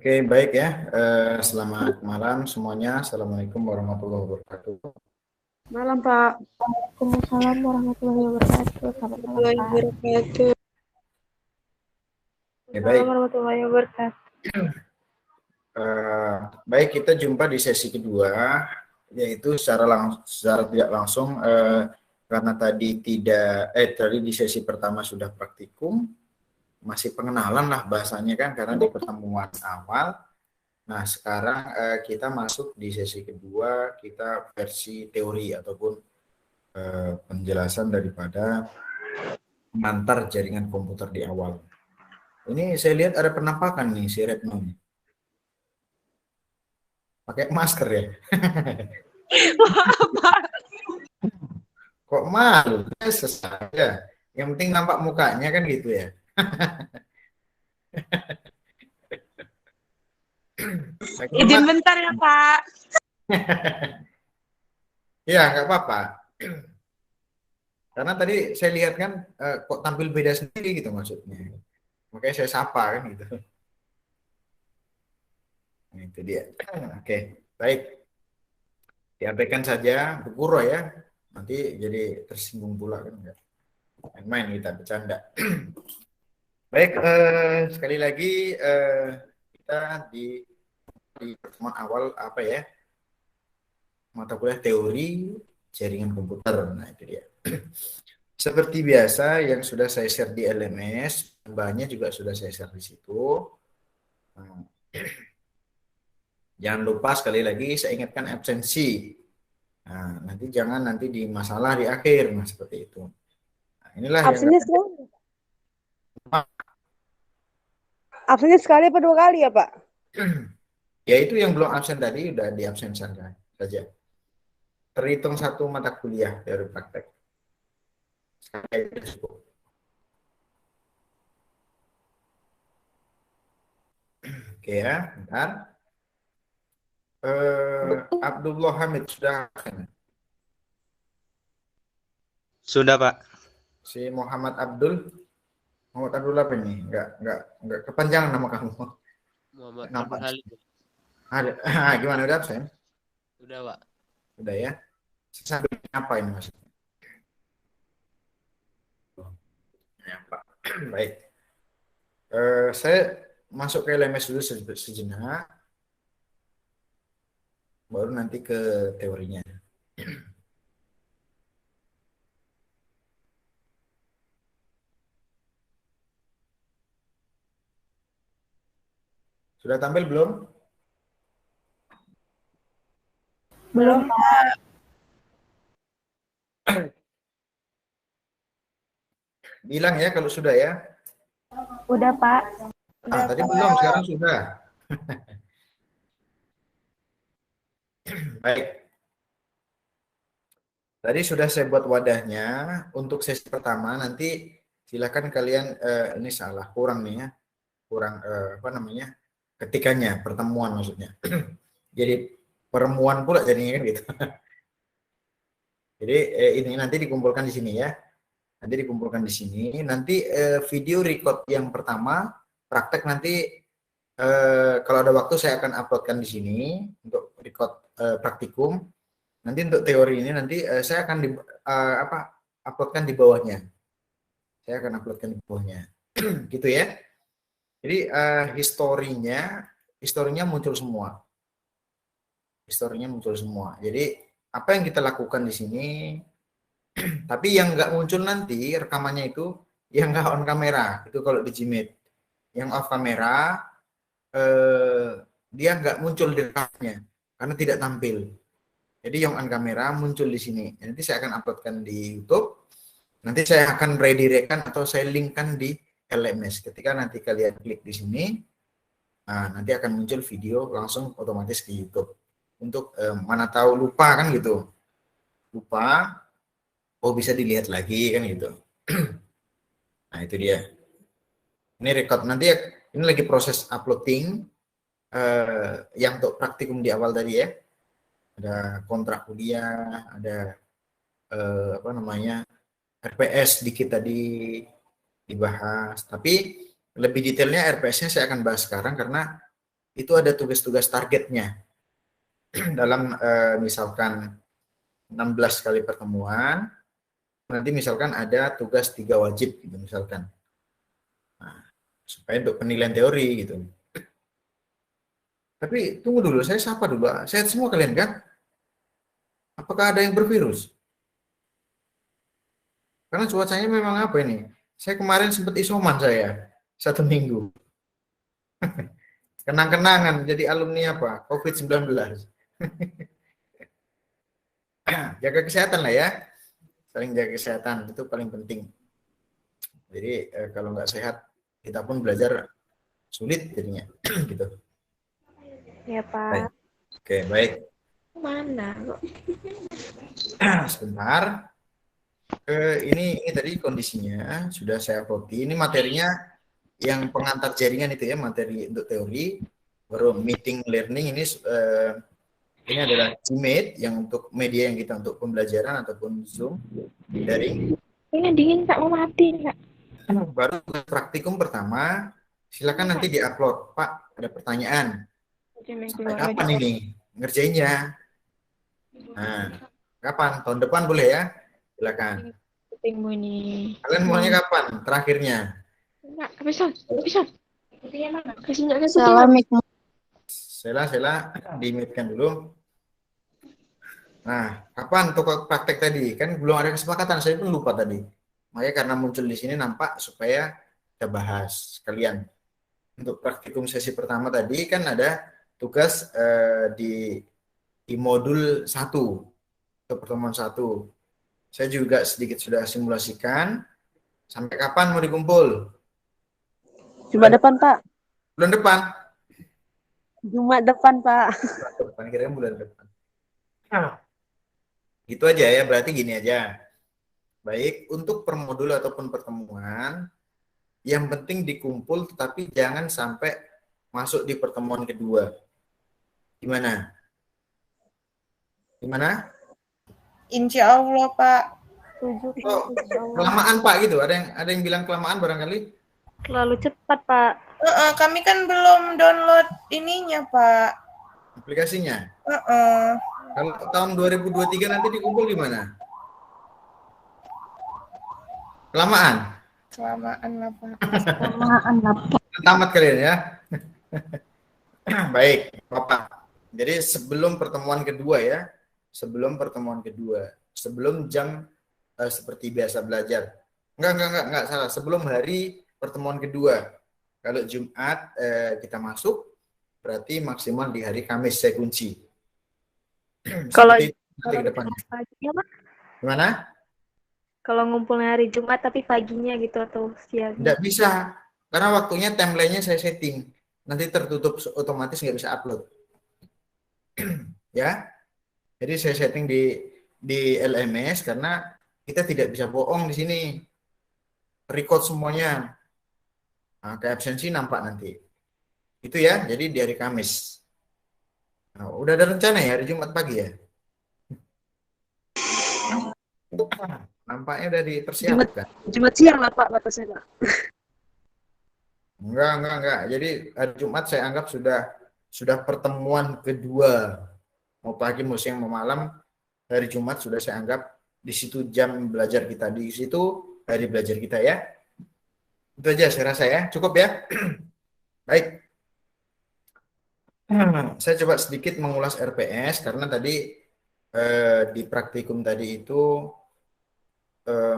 Oke, baik ya. Selamat malam semuanya. Assalamualaikum warahmatullahi wabarakatuh. Malam, Pak. Waalaikumsalam warahmatullahi wabarakatuh. Selamat malam, Pak. Wabarakatuh. Oke, baik. Warahmatullahi wabarakatuh. Baik, kita jumpa di sesi kedua, yaitu secara tidak langsung, karena tadi di sesi pertama sudah praktikum, masih pengenalan lah bahasanya kan, karena di pertemuan awal. Nah, sekarang kita masuk di sesi kedua, kita versi teori ataupun penjelasan daripada pengantar jaringan komputer di awal. Ini saya lihat ada penampakan nih si Retno nih. Pakai masker ya? Kok malu? Saja. Yang penting nampak mukanya kan gitu ya. Izin bentar ya, Pak. Ya, nggak apa-apa. Karena tadi saya lihat kan kok tampil beda sendiri gitu maksudnya. Makanya saya sapa kan gitu. Nah, itu dia. Oke, baik. Diabaikan saja, Bu Kuro ya. Nanti jadi tersinggung pula kan enggak. Main kita bercanda. Baik, sekali lagi kita di pertemuan awal apa ya? Mata kuliah teori jaringan komputer. Nah, itu dia. Seperti biasa yang sudah saya share di LMS, bahannya juga sudah saya share di situ. Nah, jangan lupa sekali lagi saya ingatkan absensi. Nah, nanti di masalah di akhir, nah seperti itu. Nah, inilah Absennya yang sekali. Absennya sekali apa 2 kali ya, Pak? ya itu yang belum absen tadi udah diabsen saja. Terhitung 1 mata kuliah dari praktek. Oke ya, bentar. Abdullah Hamid sudah absen. Sudah, Pak. Si Muhammad Abdul apa ini? Enggak kepanjangan nama kamu. Muhammad Nampak. Abdul Halim. Ada. Gimana udah absen? Udah, Pak. Udah ya. Sambil apa ini maksudnya? Ya, Pak. Baik. Saya masuk ke LMS dulu sejenak. Baru nanti ke teorinya. Sudah tampil belum? Belum, Pak. Bilang ya kalau sudah ya. Udah, Pak. Tadi belum, sekarang sudah. Baik. Tadi sudah saya buat wadahnya. Untuk sesi pertama nanti silakan kalian ini salah kurang nih ya. Kurang apa namanya? Ketikannya, pertemuan maksudnya. Jadi pertemuan pula jadinya kan gitu. Jadi ini nanti dikumpulkan di sini ya. Nanti dikumpulkan di sini. Nanti video record yang pertama praktek nanti kalau ada waktu saya akan uploadkan di sini untuk record praktikum. Nanti untuk teori ini nanti saya akan uploadkan di bawahnya. Saya akan uploadkan di bawahnya. Gitu ya. Jadi historinya muncul semua. Historinya muncul semua. Jadi apa yang kita lakukan di sini, tapi yang nggak muncul nanti rekamannya itu yang nggak on kamera. Itu kalau di Gmeet. Yang off kamera dia nggak muncul di rekamnya karena tidak tampil. Jadi yang on kamera muncul di sini. Nanti saya akan uploadkan di YouTube. Nanti saya akan redirectkan atau saya linkkan di LMS. Ketika nanti kalian klik di sini, nanti akan muncul video langsung otomatis di YouTube. Untuk mana tahu lupa kan gitu. Lupa, oh bisa dilihat lagi kan gitu. Nah itu dia. Ini record nanti ini lagi proses uploading yang untuk praktikum di awal tadi ya. Ada kontrak kuliah, ada apa namanya RPS dikit tadi dibahas. Tapi lebih detailnya RPS-nya saya akan bahas sekarang karena itu ada tugas-tugas targetnya. Dalam misalkan 16 kali pertemuan, nanti misalkan ada tugas 3 wajib gitu misalkan. Nah, supaya untuk penilaian teori gitu. Tapi tunggu dulu, saya sapa dulu. Sehat semua kalian kan? Apakah ada yang bervirus? Karena cuacanya memang apa ini? Saya kemarin sempat isoman saya 1 minggu. Kenang-kenangan jadi alumni apa? COVID-19. Jaga kesehatan lah ya. Saling jaga kesehatan itu paling penting. Jadi kalau nggak sehat kita pun belajar sulit jadinya gitu. Ya, Pak. Baik. Oke, baik. Mana kok? Sebentar. Ini tadi kondisinya sudah saya copy. Ini materinya yang pengantar jaringan itu ya, materi untuk teori. Baru meeting learning ini adalah Gmeet yang untuk media yang kita untuk pembelajaran ataupun Zoom daring. Ini dingin Kak, mau mati Kak. Baru praktikum pertama, silakan nanti diupload. Pak, ada pertanyaan. Sampai kapan ini ngerjainnya? Nah, kapan? Tahun depan boleh ya? Silakan. Tunggu ini. Kalian maunya kapan? Terakhirnya? Enggak, bisa. Kasih enggak kasih. Salam. Sela, di-mute-kan dulu. Nah, kapan untuk praktek tadi? Kan belum ada kesepakatan, saya pun lupa tadi. Makanya karena muncul di sini nampak supaya kita bahas sekalian. Untuk praktikum sesi pertama tadi kan ada tugas di modul 1, ke pertemuan 1. Saya juga sedikit sudah simulasikan. Sampai kapan mau dikumpul? Jumat depan, Pak. Bulan depan? Jumat depan, Pak. Bulan depan, kira-kira bulan depan. Gitu aja ya, berarti gini aja. Baik, untuk per modul ataupun pertemuan, yang penting dikumpul tetapi jangan sampai masuk di pertemuan kedua. Gimana? Gimana? Insya Allah, Pak. Oh, kelamaan Pak gitu. Ada yang bilang kelamaan barangkali? Terlalu cepat, Pak. Kami kan belum download ininya, Pak. Aplikasinya. Kalau tahun 2023 nanti dikumpul di mana? Kelamaan. Kelamaan lah, Pak. Tamat kalian ya. Baik, Bapak. Jadi sebelum pertemuan kedua ya, sebelum jam seperti biasa belajar. Enggak salah. Sebelum hari pertemuan kedua. Kalau Jumat kita masuk, berarti maksimal di hari Kamis saya kunci. Kalau ke depannya. paginya, Pak? Gimana? Kalau ngumpulnya hari Jumat tapi paginya gitu atau siang? Tidak bisa, karena waktunya timeline-nya saya setting. Nanti tertutup otomatis nggak bisa upload. Ya, jadi saya setting di LMS karena kita tidak bisa bohong di sini. Record semuanya. Nah, ke absensi nampak nanti. Itu ya, jadi di hari Kamis. Nah, udah ada rencana ya hari Jumat pagi ya? Nampaknya udah dipersiapkan. Jumat siang lah, Pak, batasnya, Pak. Enggak. Jadi hari Jumat saya anggap sudah pertemuan kedua. Mau pagi, mau siang, mau malam, hari Jumat sudah saya anggap di situ jam belajar kita, di situ hari belajar kita ya. Itu aja saya rasa ya, cukup ya. Baik. Saya coba sedikit mengulas RPS karena tadi di praktikum tadi itu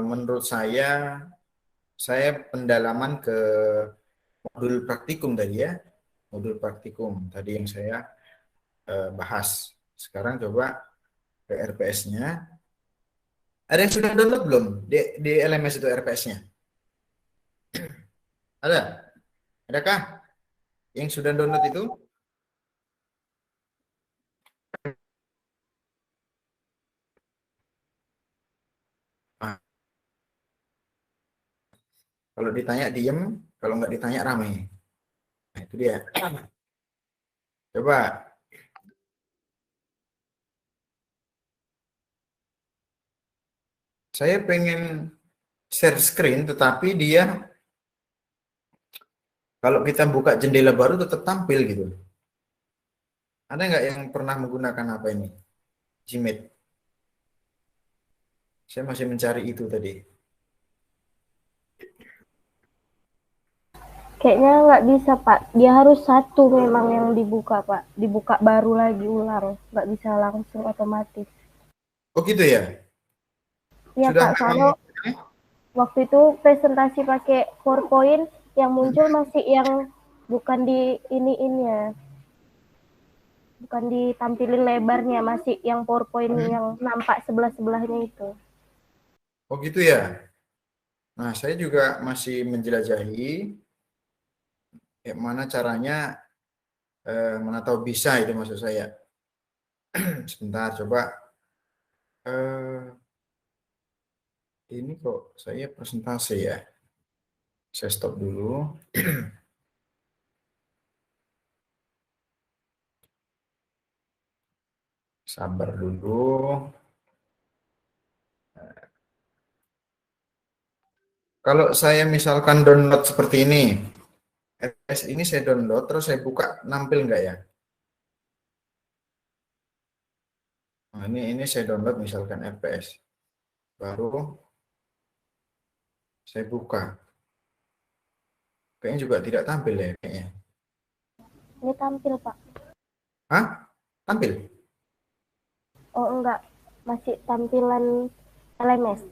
menurut saya pendalaman ke modul praktikum tadi ya, modul praktikum tadi yang saya bahas. Sekarang coba ke RPS-nya. Ada yang sudah download belum di LMS itu RPS-nya? Ada? Adakah yang sudah download itu? Kalau ditanya diem, kalau nggak ditanya ramai. Nah, itu dia. Coba. Saya pengen share screen, tetapi dia kalau kita buka jendela baru tetap tampil gitu. Ada nggak yang pernah menggunakan apa ini? Gmeet. Saya masih mencari itu tadi. Kayaknya nggak bisa, Pak. Dia harus satu memang yang dibuka, Pak. Dibuka baru lagi ulang. Nggak bisa langsung otomatis. Oh gitu ya? Iya, Sudah Pak. Soalnya waktu itu presentasi pakai PowerPoint yang muncul masih yang bukan di ini ya. Bukan ditampilin lebarnya, masih yang PowerPoint yang nampak sebelah-sebelahnya itu. Oh gitu ya? Nah, saya juga masih menjelajahi mana caranya, mana tahu bisa itu maksud saya. Sebentar, coba. Ini kok saya presentasi ya. Saya stop dulu. Sabar dulu. Kalau saya misalkan download seperti ini, RPS ini saya download, terus saya buka, nampil nggak ya? Nah, ini saya download misalkan RPS. Baru saya buka. Kayaknya juga tidak tampil ya kayaknya. Ini tampil, Pak. Hah? Tampil? Oh, enggak. Masih tampilan LMS.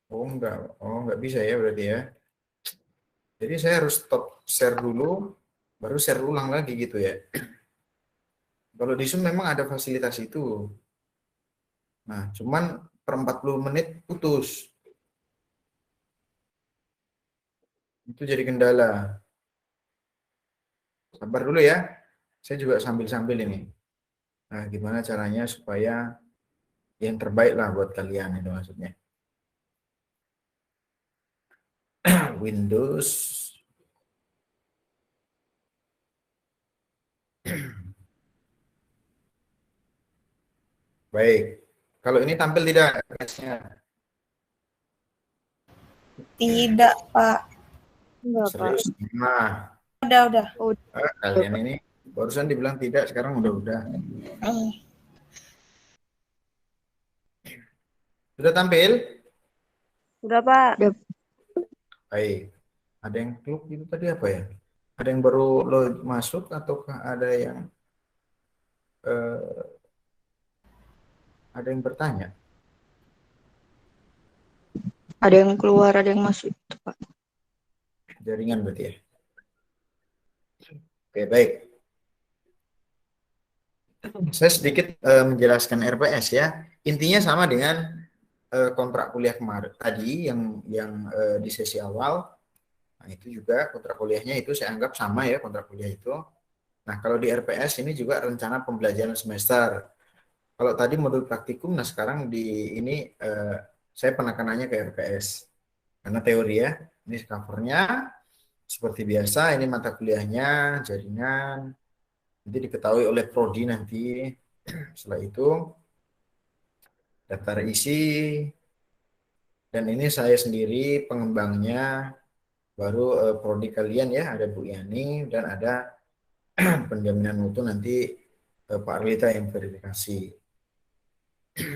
Oh enggak bisa ya berarti ya. Jadi saya harus stop share dulu, baru share ulang lagi gitu ya. Kalau di Zoom memang ada fasilitas itu. Nah, cuman per 40 menit putus. Itu jadi kendala. Sabar dulu ya. Saya juga sambil-sambil ini. Nah, gimana caranya supaya yang terbaik lah buat kalian itu maksudnya. Windows. Baik. Kalau ini tampil tidak? Tidak, Pak. Enggak, Pak. Serius? Nah, Udah. kalian ini barusan dibilang tidak, sekarang udah. Sudah tampil? Udah, Pak. Baik. Ada yang klik itu tadi apa ya? Ada yang baru masuk ataukah ada yang bertanya? Ada yang keluar, ada yang masuk, Pak. Jaringan berarti ya? Oke, baik. Saya sedikit menjelaskan RPS ya. Intinya sama dengan kontrak kuliah kemarin tadi yang di sesi awal. Nah, itu juga kontrak kuliahnya itu saya anggap sama ya kontrak kuliah itu. Nah, kalau di RPS ini juga rencana pembelajaran semester. Kalau tadi modul praktikum, nah sekarang di ini saya penekanannya ke RPS. Karena teori ya, ini covernya seperti biasa, ini mata kuliahnya, jaringan, nanti diketahui oleh prodi nanti. Setelah itu daftar isi, dan ini saya sendiri pengembangnya, baru prodi kalian ya, ada Bu Yani dan ada penjaminan mutu nanti Pak Arlita yang verifikasi.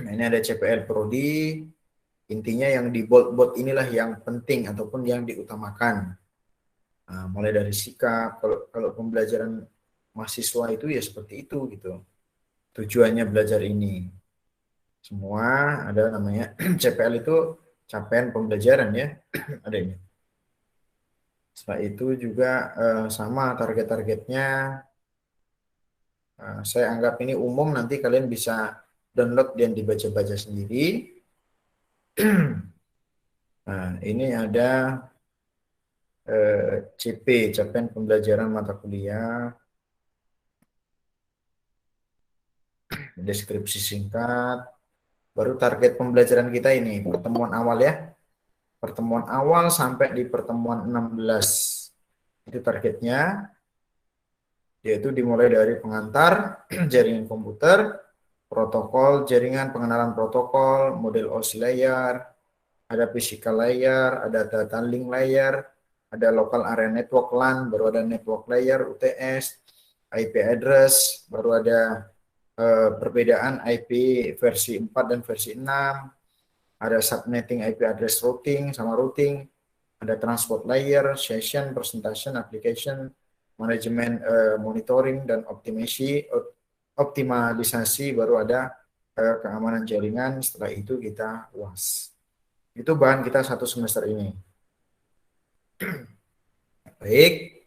Nah, ini ada CPL prodi, intinya yang di bold inilah yang penting ataupun yang diutamakan. Nah, mulai dari sikap, kalau pembelajaran mahasiswa itu ya seperti itu gitu. Tujuannya belajar ini. Semua ada namanya CPL itu capaian pembelajaran ya. Ada ini. Setelah itu juga sama target-targetnya. Saya anggap ini umum, nanti kalian bisa download dan dibaca-baca sendiri. Nah, ini ada CP, capaian pembelajaran mata kuliah, deskripsi singkat, baru target pembelajaran kita ini, pertemuan awal ya, pertemuan awal sampai di pertemuan 16, itu targetnya, yaitu dimulai dari pengantar, jaringan komputer, protokol, jaringan pengenalan protokol, model OSI layar, ada physical layer, ada data link layer, ada local area network LAN, baru ada network layer, UTS, IP address, baru ada perbedaan IP versi 4 dan versi 6, ada subnetting IP address routing sama routing, ada transport layer, session, presentation, application, manajemen, monitoring, dan optimalisasi, baru ada keamanan jaringan. Setelah itu kita UAS. Itu bahan kita 1 semester ini. Baik,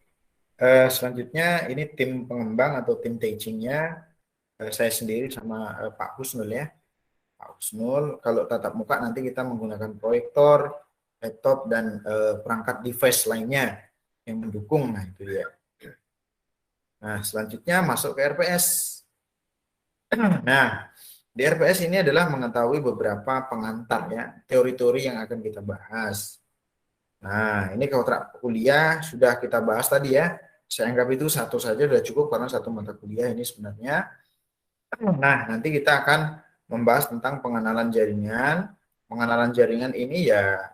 selanjutnya ini tim pengembang atau tim teachingnya, saya sendiri sama Pak Husnul ya. Pak Husnul, kalau tatap muka nanti kita menggunakan proyektor, laptop, dan perangkat device lainnya yang mendukung. Nah, itu dia. Nah, selanjutnya masuk ke RPS. Nah, di RPS ini adalah mengetahui beberapa pengantar ya, teori-teori yang akan kita bahas. Nah, ini kontrak kuliah sudah kita bahas tadi ya. Saya anggap itu satu saja sudah cukup karena satu mata kuliah ini sebenarnya. Nah, nanti kita akan membahas tentang pengenalan jaringan. Pengenalan jaringan ini ya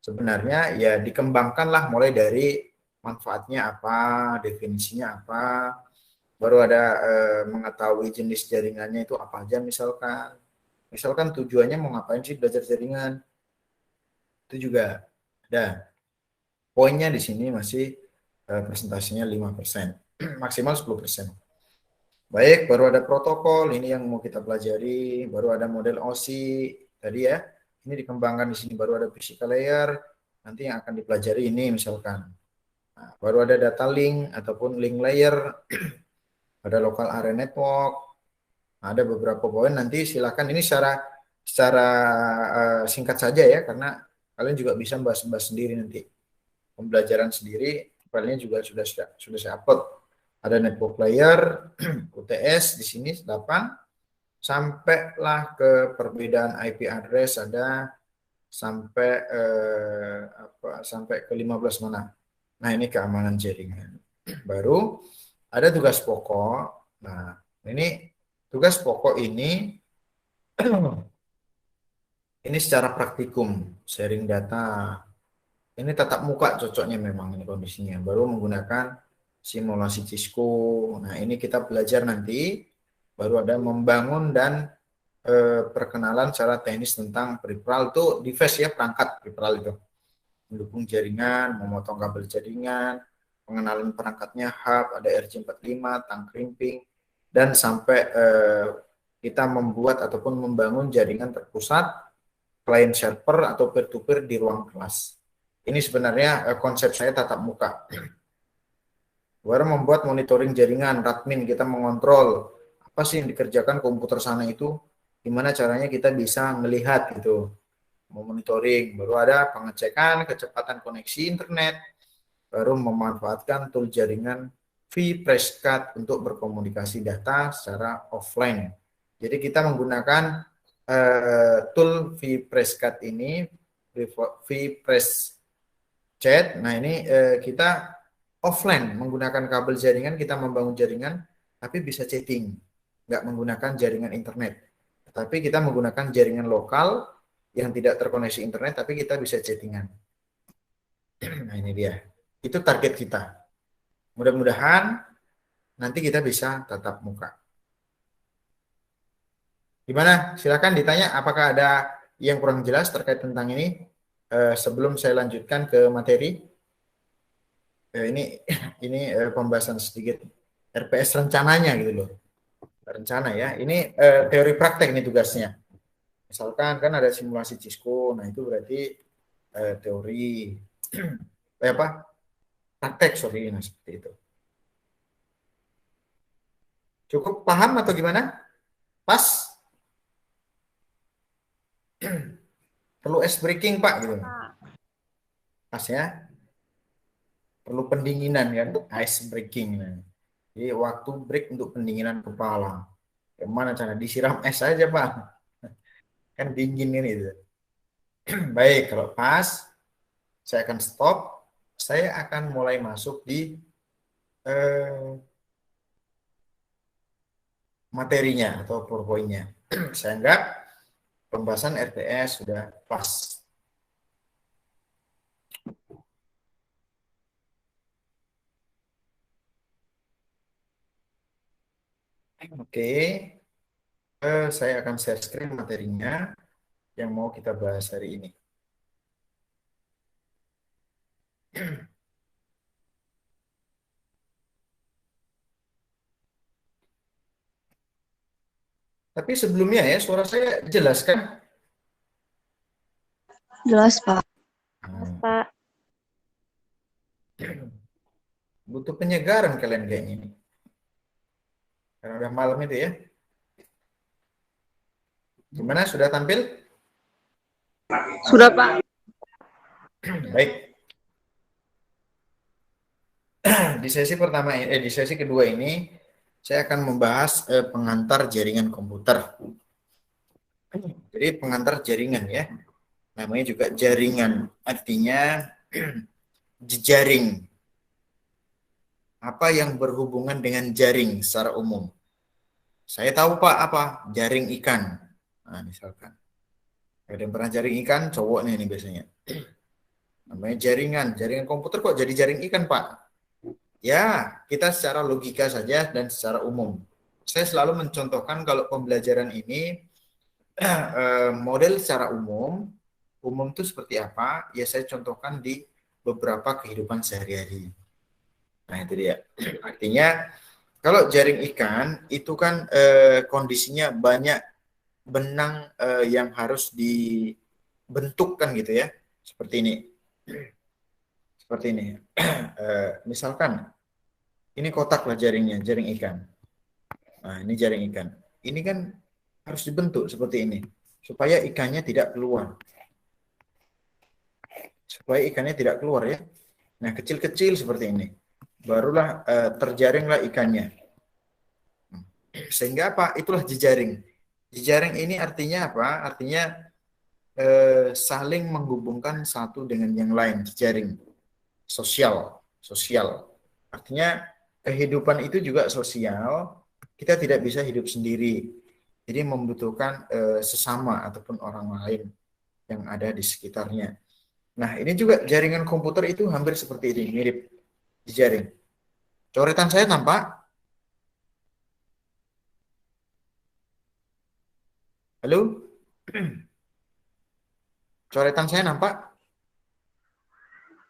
sebenarnya ya dikembangkanlah mulai dari manfaatnya apa, definisinya apa, baru ada mengetahui jenis jaringannya itu apa aja misalkan. Misalkan tujuannya mau ngapain sih belajar jaringan. Itu juga ada. Poinnya di sini masih presentasinya 5%, maksimal 10%. Baik, baru ada protokol, ini yang mau kita pelajari, baru ada model OSI tadi ya. Ini dikembangkan di sini, baru ada physical layer, nanti yang akan dipelajari ini misalkan. Nah, baru ada data link ataupun link layer, ada local area network, ada beberapa poin, nanti silakan ini secara singkat saja ya, karena kalian juga bisa bahas-bahas sendiri nanti. Pembelajaran sendiri, filenya juga sudah saya upload. Ada network layer, UTS di sini 8, sampailah ke perbedaan IP address ada sampai sampai ke 15 mana. Nah, ini keamanan jaringan. Baru ada tugas pokok. Nah, ini tugas pokok ini ini secara praktikum, sharing data. Ini tatap muka cocoknya memang ini kondisinya. Baru menggunakan simulasi Cisco. Nah, ini kita belajar nanti. Baru ada membangun dan perkenalan secara teknis tentang peripheral itu device ya, perangkat peripheral itu. Mendukung jaringan, memotong kabel jaringan, pengenalan perangkatnya hub, ada RJ45, tang crimping, dan sampai kita membuat ataupun membangun jaringan terpusat, client server atau peer-to-peer di ruang kelas. Ini sebenarnya konsep saya tatap muka. Baru membuat monitoring jaringan, admin, kita mengontrol apa sih yang dikerjakan komputer sana itu, gimana caranya kita bisa melihat gitu, memonitoring. Baru ada pengecekan kecepatan koneksi internet, baru memanfaatkan tool jaringan vPressCAD untuk berkomunikasi data secara offline. Jadi kita menggunakan tool vPressCAD ini, vPressCAD. Nah, ini kita offline menggunakan kabel jaringan, kita membangun jaringan, tapi bisa chatting, nggak menggunakan jaringan internet. Tapi kita menggunakan jaringan lokal yang tidak terkoneksi internet, tapi kita bisa chattingan. Nah, ini dia. Itu target kita. Mudah-mudahan nanti kita bisa tatap muka. Gimana? Silakan ditanya apakah ada yang kurang jelas terkait tentang ini sebelum saya lanjutkan ke materi. Ini pembahasan sedikit RPS rencananya gitu loh. Rencana ya. Ini teori praktek nih tugasnya. Misalkan kan ada simulasi Cisco, nah itu berarti teori praktek, sorry, nah seperti itu. Cukup paham atau gimana? Pas? Perlu ice breaking Pak gitu. Pas ya. Perlu pendinginan kan, ice breaking. Jadi waktu break untuk pendinginan kepala. Gimana cara disiram es aja Pak? Kan dingin ini. Baik, kalau pas saya akan stop. Saya akan mulai masuk di materinya atau PowerPoint-nya. Saya anggap pembahasan RPS sudah pas. Oke, saya akan share screen materinya yang mau kita bahas hari ini. Tapi sebelumnya ya, suara saya jelas kan? Jelas, Pak. Pak. Butuh penyegaran kalian kayaknya ini. Karena udah malam itu ya. Gimana, sudah tampil? Sudah, Pak. Baik. Di sesi pertama di sesi kedua ini saya akan membahas pengantar jaringan komputer. Jadi pengantar jaringan ya. Namanya juga jaringan. Artinya jejaring. Apa yang berhubungan dengan jaring secara umum? Saya tahu Pak apa? Jaring ikan. Nah, misalkan. Ada yang pernah jaring ikan? Cowoknya ini biasanya. Namanya jaringan komputer kok jadi jaring ikan Pak? Ya, kita secara logika saja dan secara umum. Saya selalu mencontohkan kalau pembelajaran ini model secara umum itu seperti apa? Ya saya contohkan di beberapa kehidupan sehari-hari. Nah itu dia. Artinya kalau jaring ikan itu kan kondisinya banyak benang yang harus dibentukkan gitu ya. Seperti ini. Seperti ini. Misalkan ini kotak lah jaringnya, jaring ikan. Nah, ini jaring ikan. Ini kan harus dibentuk seperti ini supaya ikannya tidak keluar. Supaya ikannya tidak keluar ya. Nah, kecil-kecil seperti ini. Barulah terjaringlah ikannya. Sehingga apa? Itulah jejaring. Jejaring ini artinya apa? Artinya saling menghubungkan satu dengan yang lain, jejaring. Sosial. Artinya kehidupan itu juga sosial. Kita tidak bisa hidup sendiri. Jadi membutuhkan sesama ataupun orang lain yang ada di sekitarnya. Nah, ini juga jaringan komputer itu hampir seperti ini, mirip jejaring. Coretan saya tampak? Halo? Coretan saya nampak?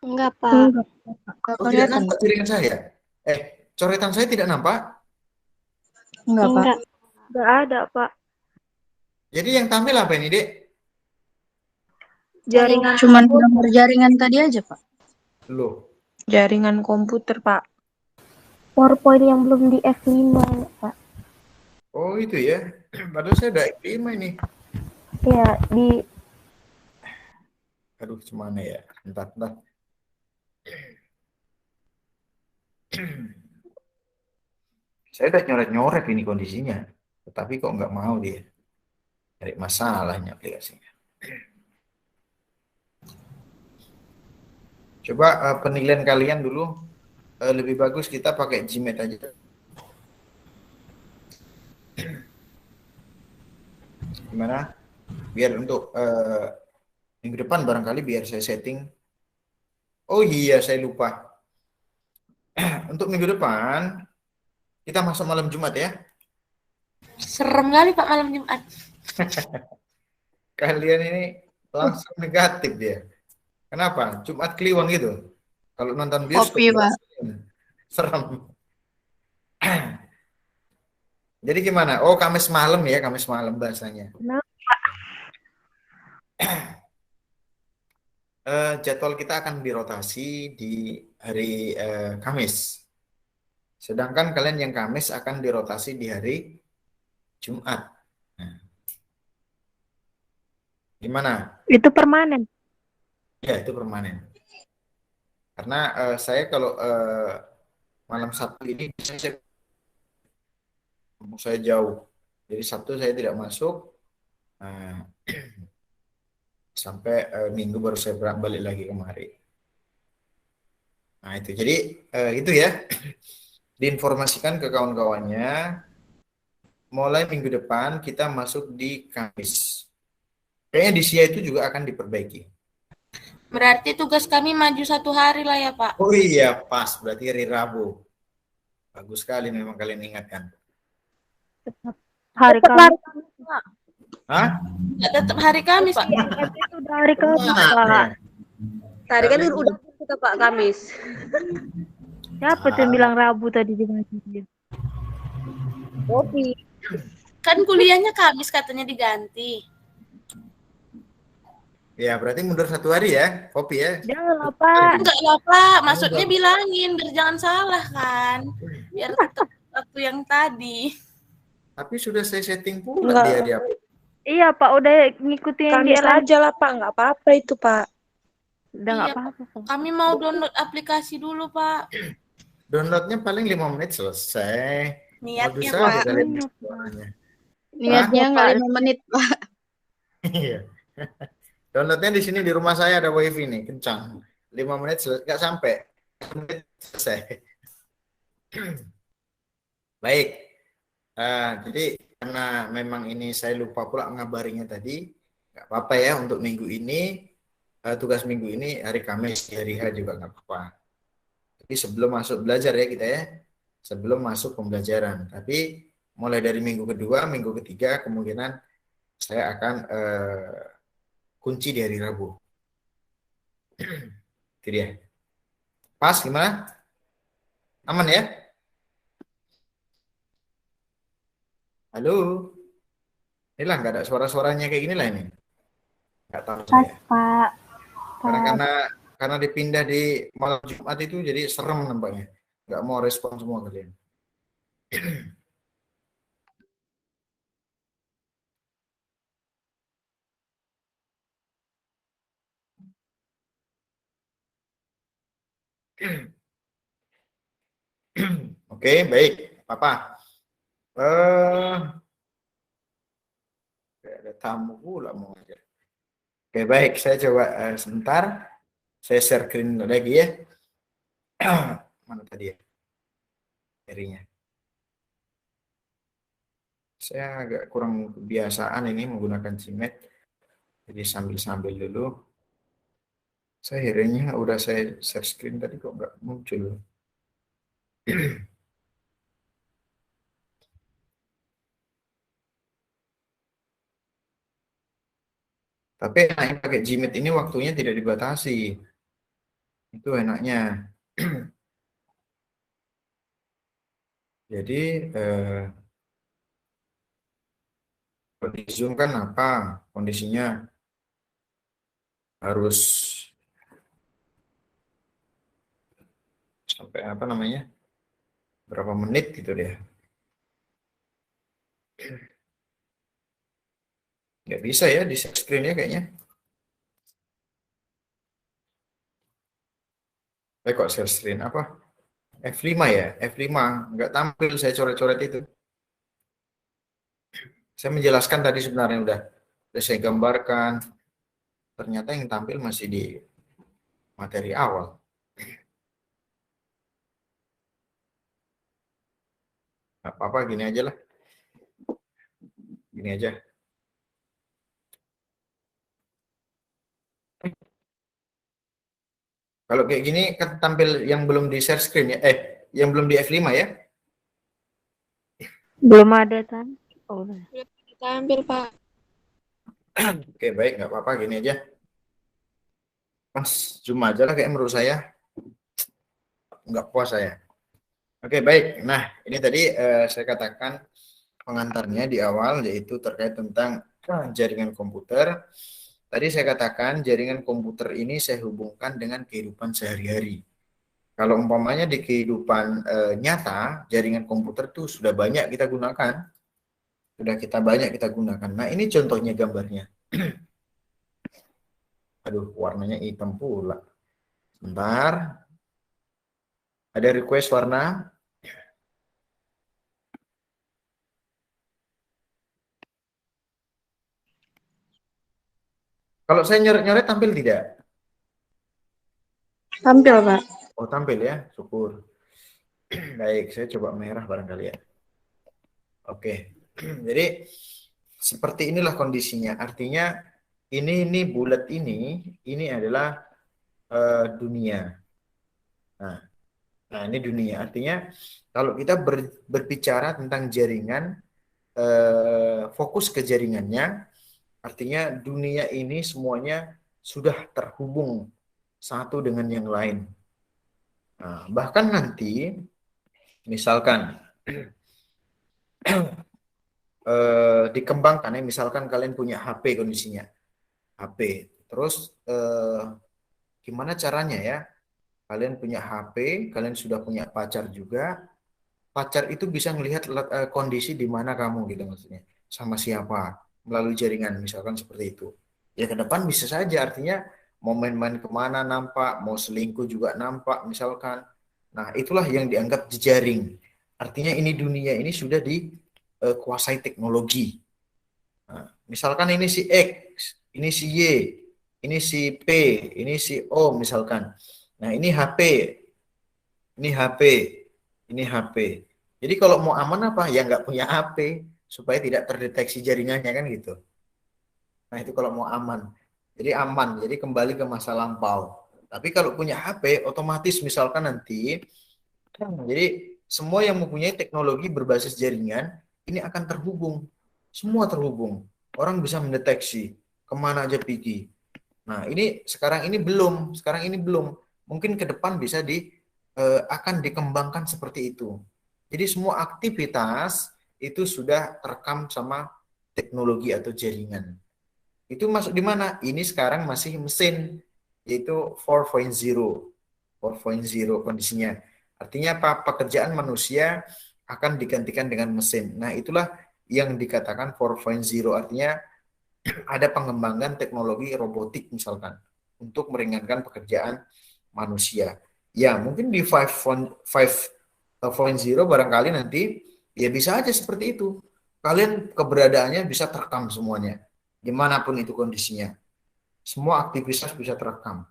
Enggak, Pak. Oh, tidak nampak jaringan saya? Coretan saya tidak nampak? Enggak, Pak. Enggak ada, Pak. Jadi yang tampil apa ini, Dek? Jaringan Cuman gambar jaringan tadi aja, Pak. Loh. Jaringan komputer, Pak. PowerPoint yang belum di F5, Pak. Oh, itu ya. Padahal saya udah F5 ini. Ya, di Aduh, gimana ya? Bentar. Saya udah nyoret-nyoret ini kondisinya. Tetapi kok nggak mau dia. Cari masalahnya aplikasinya. Coba penilaian kalian dulu. Lebih bagus kita pakai Gmail aja. Gimana? Biar untuk minggu depan barangkali biar saya setting. Oh iya, saya lupa. Untuk minggu depan kita masuk malam Jumat ya. Serem kali Pak malam Jumat. Kalian ini langsung negatif dia. Kenapa? Jumat Kliwon gitu. Kalau nonton bioskop Kopi, Pak. serem. Jadi gimana? Oh, Kamis malam ya, Kamis malam bahasanya. Jadwal kita akan dirotasi di hari Kamis. Sedangkan kalian yang Kamis akan dirotasi di hari Jumat. Nah. Gimana? itu permanen. Ya, itu permanen. Karena saya kalau malam Sabtu ini saya jauh. Jadi Sabtu saya tidak masuk. Sampai Minggu baru saya balik lagi kemari. Nah itu. Jadi itu ya. Diinformasikan ke kawan-kawannya. Mulai minggu depan kita masuk di Kamis. Kayaknya di SIA itu juga akan diperbaiki. Berarti tugas kami maju 1 hari lah ya Pak. Oh iya, pas. Berarti hari Rabu. Bagus sekali memang kalian ingatkan. Hari Tetap Kamis. Pak. Hah? Nggak tetap hari Kamis, Pak. Itu udah hari Kamis, Nah, Pak. Tadi kan udah kita Pak Kamis. Siapa tuh yang bilang Rabu tadi di masjid? Kopi. Kan kuliahnya Kamis katanya diganti. Ya, berarti mundur 1 hari ya, kopi ya. Jangan lah, Pak. Enggak lah, Pak. Maksudnya bilangin biar jangan salah kan. Biar tetap waktu yang tadi. Tapi sudah saya setting pula Enggak. dia di upload. Iya, Pak. Udah ngikutin yang Kamis dia lagi. aja lah Pak, nggak apa-apa itu Pak. Udah nggak Iya, apa-apa, Pak. Kami mau download aplikasi dulu, Pak. Downloadnya paling 5 menit selesai. Niatnya, Bisa Pak. kita lihat suaranya. Niatnya nggak 5 menit Pak. Iya. Downloadnya di sini di rumah saya ada wifi nih, kencang. 5 menit nggak sampai. 1 menit selesai. Baik. Jadi karena memang ini saya lupa pula ngabarinya tadi, nggak apa-apa ya untuk minggu ini. Tugas minggu ini hari Kamis, hari H juga nggak apa-apa. Tapi sebelum masuk belajar ya kita ya. Sebelum masuk pembelajaran. Tapi mulai dari minggu kedua, minggu ketiga kemungkinan saya akan kunci di hari Rabu. Itu dia. Pas gimana? Aman ya? Halo? Inilah nggak ada suara-suaranya kayak gini lah ini. Nggak tahu Pas, saya. Pak. Karena dipindah di malam Jumat itu jadi serem nampaknya. Nggak mau respon semua kalian. Oke, baik. Papa. Ada tamu pula mau ngajar. Oke, baik. Saya coba sebentar. Saya share screen lagi ya. Mana tadi ya? Jarinya. Saya agak kurang kebiasaan ini menggunakan Gmail. Jadi sambil-sambil dulu. Saya akhirnya udah saya share screen tadi kok nggak muncul. Tapi enaknya pakai Gmeet ini waktunya tidak dibatasi. Itu enaknya. Jadi di Zoom kan apa kondisinya harus sampai apa namanya berapa menit gitu deh. Nggak bisa ya di share screen ya kayaknya. Kok share screen apa? F5 ya? F5 nggak tampil saya coret-coret itu. Saya menjelaskan tadi sebenarnya udah saya gambarkan. Ternyata yang tampil masih di materi awal. Nggak apa-apa gini aja lah. Gini aja. Kalau kayak gini kan tampil yang belum di share screen ya, yang belum di F5 ya? Belum ada kan? Oh, udah. Tampil Pak. Oke, baik, nggak apa-apa gini aja. Mas, zoom aja lah kayak menurut saya. Nggak puas saya. Oke, baik. Nah, ini tadi saya katakan pengantarnya di awal, yaitu terkait tentang jaringan komputer. Tadi saya katakan jaringan komputer ini saya hubungkan dengan kehidupan sehari-hari. Kalau umpamanya di kehidupan nyata, jaringan komputer itu sudah banyak kita gunakan. Banyak kita gunakan. Nah, ini contohnya gambarnya. Aduh, warnanya hitam pula. Sebentar. Ada request warna. Kalau saya nyoret-nyoret tampil tidak? Tampil Pak. Oh, tampil ya, syukur. Baik, saya coba merah barangkali ya. Oke, jadi seperti inilah kondisinya. Artinya ini bulat ini adalah dunia. Nah, ini dunia. Artinya kalau kita berbicara tentang jaringan, fokus ke jaringannya, artinya dunia ini semuanya sudah terhubung satu dengan yang lain. Nah, bahkan nanti misalkan dikembangkan ya, misalkan kalian punya HP kondisinya, HP, terus gimana caranya ya? Kalian punya HP, kalian sudah punya pacar juga, pacar itu bisa melihat kondisi di mana kamu gitu maksudnya, sama siapa melalui jaringan misalkan seperti itu. Ya ke depan bisa saja, artinya mau main-main kemana nampak, mau selingkuh juga nampak misalkan. Nah itulah yang dianggap jejaring. Artinya ini dunia ini sudah dikuasai teknologi. Nah, misalkan ini si X, ini si Y, ini si P, ini si O misalkan. Nah ini HP, ini HP, ini HP. Jadi kalau mau aman apa? Ya nggak punya HP supaya tidak terdeteksi jaringannya kan gitu. Nah itu kalau mau aman. Jadi aman, jadi kembali ke masa lampau. Tapi kalau punya HP, otomatis misalkan nanti, jadi semua yang mempunyai teknologi berbasis jaringan, ini akan terhubung. Semua terhubung. Orang bisa mendeteksi kemana aja pergi. Nah ini sekarang ini belum. Mungkin ke depan bisa akan dikembangkan seperti itu. Jadi semua aktivitas itu sudah terekam sama teknologi atau jaringan. Itu masuk di mana? Ini sekarang masih mesin, yaitu 4.0. 4.0 kondisinya. Artinya apa? Pekerjaan manusia akan digantikan dengan mesin. Nah, itulah yang dikatakan 4.0. Artinya ada pengembangan teknologi robotik misalkan untuk meringankan pekerjaan manusia. Ya, mungkin di 5.0 barangkali nanti ya bisa aja seperti itu. Kalian keberadaannya bisa terekam semuanya. Dimanapun itu kondisinya. Semua aktivitas bisa terekam.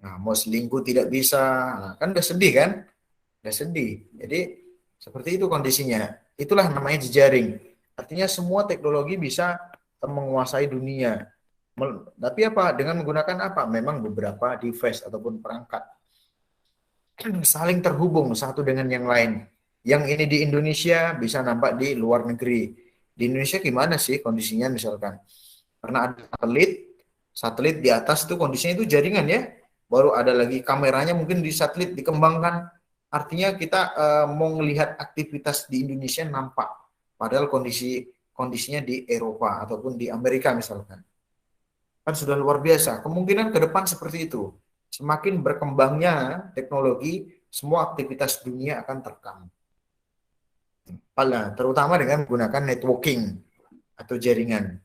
Nah, mau selingkuh tidak bisa. Nah, kan udah sedih kan? Udah sedih. Jadi, seperti itu kondisinya. Itulah namanya jejaring. Artinya semua teknologi bisa menguasai dunia. Tapi apa? Dengan menggunakan apa? Memang beberapa device ataupun perangkat. Saling terhubung satu dengan yang lain. Yang ini di Indonesia bisa nampak di luar negeri. Di Indonesia gimana sih kondisinya misalkan? Karena ada satelit di atas tuh kondisinya itu jaringan ya. Baru ada lagi kameranya mungkin di satelit dikembangkan. Artinya kita mau melihat aktivitas di Indonesia nampak. Padahal kondisinya di Eropa ataupun di Amerika misalkan. Kan sudah luar biasa. Kemungkinan ke depan seperti itu. Semakin berkembangnya teknologi, semua aktivitas dunia akan terekam. Terutama dengan menggunakan networking atau jaringan.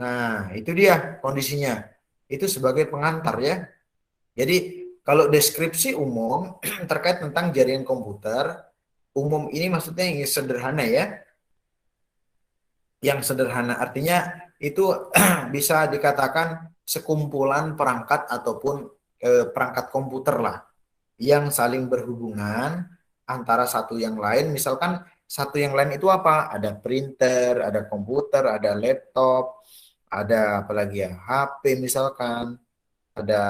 Nah, itu dia kondisinya. Itu sebagai pengantar ya. Jadi, kalau deskripsi umum terkait tentang jaringan komputer, umum ini maksudnya yang sederhana ya. Yang sederhana artinya itu bisa dikatakan sekumpulan perangkat ataupun perangkat komputer lah yang saling berhubungan antara satu yang lain. Misalkan satu yang lain itu apa? Ada printer, ada komputer, ada laptop, ada apalagi ya, HP misalkan, ada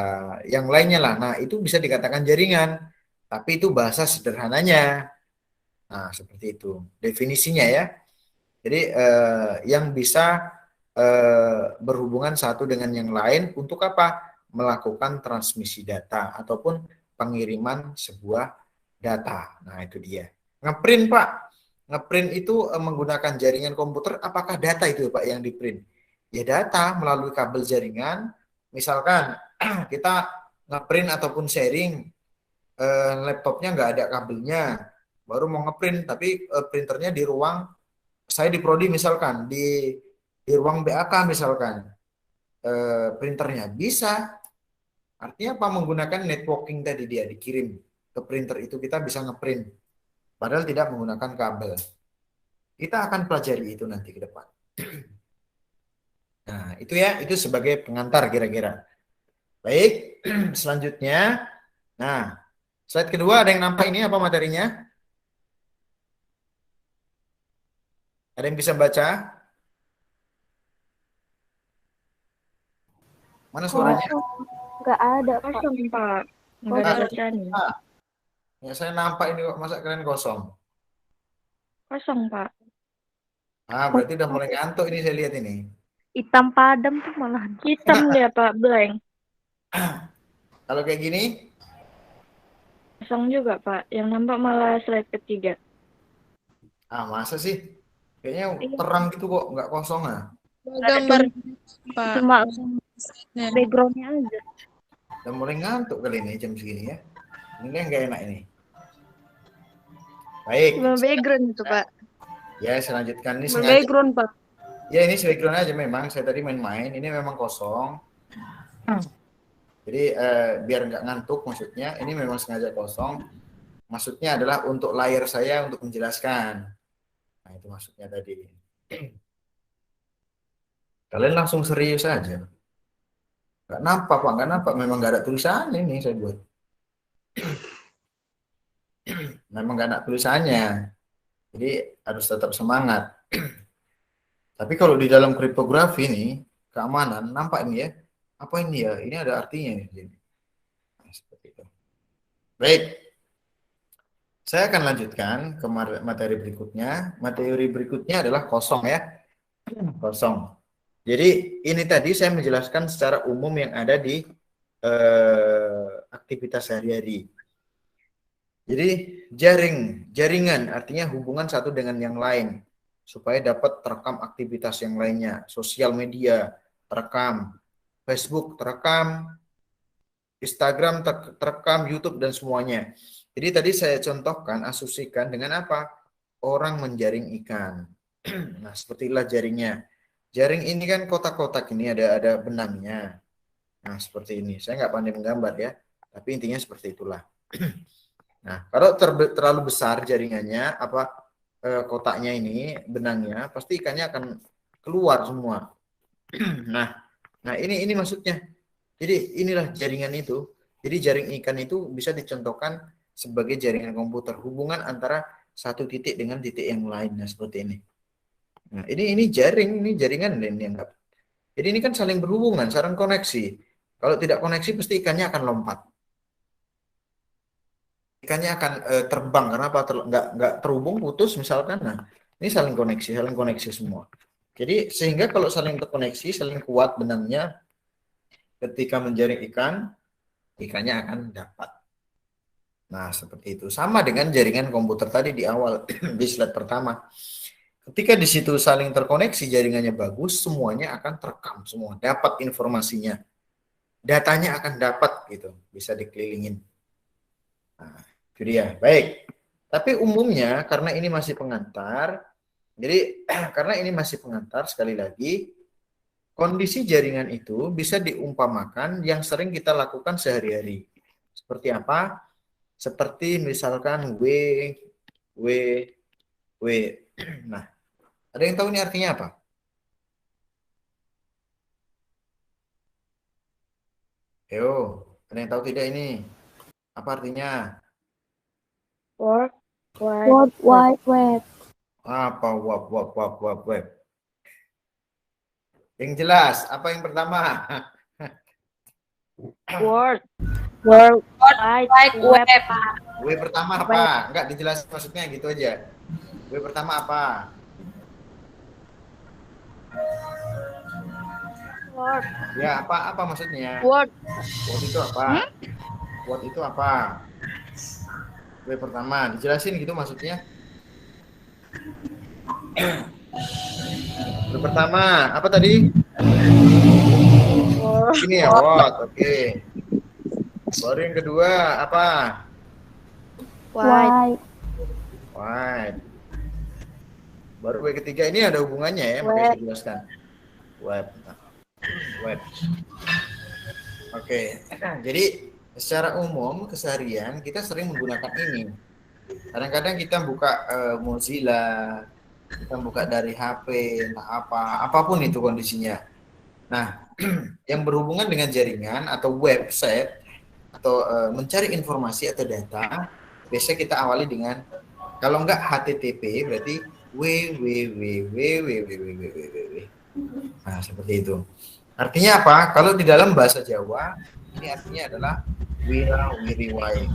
yang lainnya lah. Nah, itu bisa dikatakan jaringan. Tapi itu bahasa sederhananya. Nah, seperti itu definisinya ya. Jadi yang bisa berhubungan satu dengan yang lain untuk apa? Melakukan transmisi data ataupun pengiriman sebuah data. Nah, itu dia. Ngeprint, Pak. Ngeprint itu menggunakan jaringan komputer, apakah data itu, Pak, yang diprint? Ya, data melalui kabel jaringan. Misalkan kita ngeprint ataupun sharing, laptopnya nggak ada kabelnya, baru mau ngeprint, tapi printernya di ruang, saya di Prodi misalkan, di ruang BAK misalkan, printernya bisa. Artinya apa? Menggunakan networking tadi dia dikirim ke printer itu kita bisa ngeprint. Padahal tidak menggunakan kabel. Kita akan pelajari itu nanti ke depan. Nah, itu ya, itu sebagai pengantar kira-kira. Baik, selanjutnya. Nah, slide kedua ada yang nampak ini apa materinya? Ada yang bisa baca? Mana suaranya? Nggak ada, Pak. Kosong, Pak. Nggak ada bacanya. Ya, saya nampak ini kok, masa kalian kosong? Kosong, Pak. Berarti udah mulai ngantuk ini saya lihat ini. Hitam padam tuh malah. Hitam dia Pak, blank. Kalau kayak gini, Kosong juga Pak. Yang nampak malah slide ketiga. masa sih? Kayaknya terang gitu kok, nggak kosong Gambar Pak. Cuma Nah, backgroundnya aja. Udah mulai ngantuk kali ini jam segini ya. Ini yang nggak enak ini. Baik. Cuma background itu, Pak. Ya, saya lanjutkan ini Cuma sengaja. background, Pak. Ya, ini background aja memang. Saya tadi main-main. Ini memang kosong. Jadi biar nggak ngantuk maksudnya. Ini memang sengaja kosong. Maksudnya adalah untuk layar saya untuk menjelaskan. Nah, itu maksudnya tadi. Kalian langsung serius aja. Nggak nampak, Pak. Nggak nampak. Memang nggak ada tulisan ini saya buat. Memang nggak ada tulisannya. Jadi harus tetap semangat. Tapi kalau di dalam kriptografi nih, keamanan, nampak ini ya. Apa ini ya? Ini ada artinya nih. Nah, seperti itu. Baik. Saya akan lanjutkan ke materi berikutnya. Materi berikutnya adalah kosong ya. Kosong. Jadi ini tadi saya menjelaskan secara umum yang ada di aktivitas sehari-hari. Jadi jaringan artinya hubungan satu dengan yang lain supaya dapat terekam aktivitas yang lainnya. Sosial media terekam, Facebook terekam, Instagram terekam, YouTube dan semuanya. Jadi tadi saya contohkan, asumsikan dengan apa? Orang menjaring ikan. Nah, sepertilah jaringnya. Jaring ini kan kotak-kotak ini ada benangnya. Nah, seperti ini. Saya nggak pandai menggambar ya, tapi intinya seperti itulah. Nah, kalau terlalu besar jaringannya, kotaknya ini, benangnya, pasti ikannya akan keluar semua. Nah ini maksudnya. Jadi inilah jaringan itu. Jadi jaring ikan itu bisa dicontohkan sebagai jaringan komputer, hubungan antara satu titik dengan titik yang lainnya seperti ini. Nah, ini jaringan ini anggap. Jadi ini kan saling berhubungan, saling koneksi. Kalau tidak koneksi pasti ikannya akan lompat. Ikannya akan terbang karena apa? Nggak terhubung, putus misalkan. Nah, ini saling koneksi semua. Jadi sehingga kalau saling terkoneksi, saling kuat benangnya, ketika menjaring ikan, ikannya akan dapat. Nah, seperti itu. Sama dengan jaringan komputer tadi di awal di slide pertama. Ketika di situ saling terkoneksi, jaringannya bagus, semuanya akan terekam semua, dapat informasinya. Datanya akan dapat gitu, bisa dikelilingin. Nah, itu dia. Baik. Tapi umumnya karena ini masih pengantar, jadi karena ini masih pengantar sekali lagi, kondisi jaringan itu bisa diumpamakan yang sering kita lakukan sehari-hari. Seperti apa? Seperti misalkan W. Nah, ada yang tahu ini artinya apa? Ayo, ada yang tahu tidak ini? Apa artinya? World Wide Web. Apa web? Yang jelas, apa yang pertama? Word. World Wide Web. W pertama apa? Enggak dijelasin maksudnya gitu aja. W pertama apa? Word. Ya, apa maksudnya? Word. Word itu apa? Word itu apa? W pertama, dijelasin gitu maksudnya. W pertama, apa tadi? Ini ya, word. Oke. Baru yang kedua, apa? Wide. Wide. Baru W ketiga ini ada hubungannya ya, makanya saya jelaskan. Web. Oke. Jadi secara umum keseharian kita sering menggunakan ini. Kadang-kadang kita buka Mozilla, kita buka dari HP, entah apapun itu kondisinya. Nah, yang berhubungan dengan jaringan atau website atau mencari informasi atau data, biasanya kita awali dengan kalau enggak HTTP berarti www. Nah, seperti itu. Artinya apa? Kalau di dalam bahasa Jawa, ini artinya adalah wira wiriwai.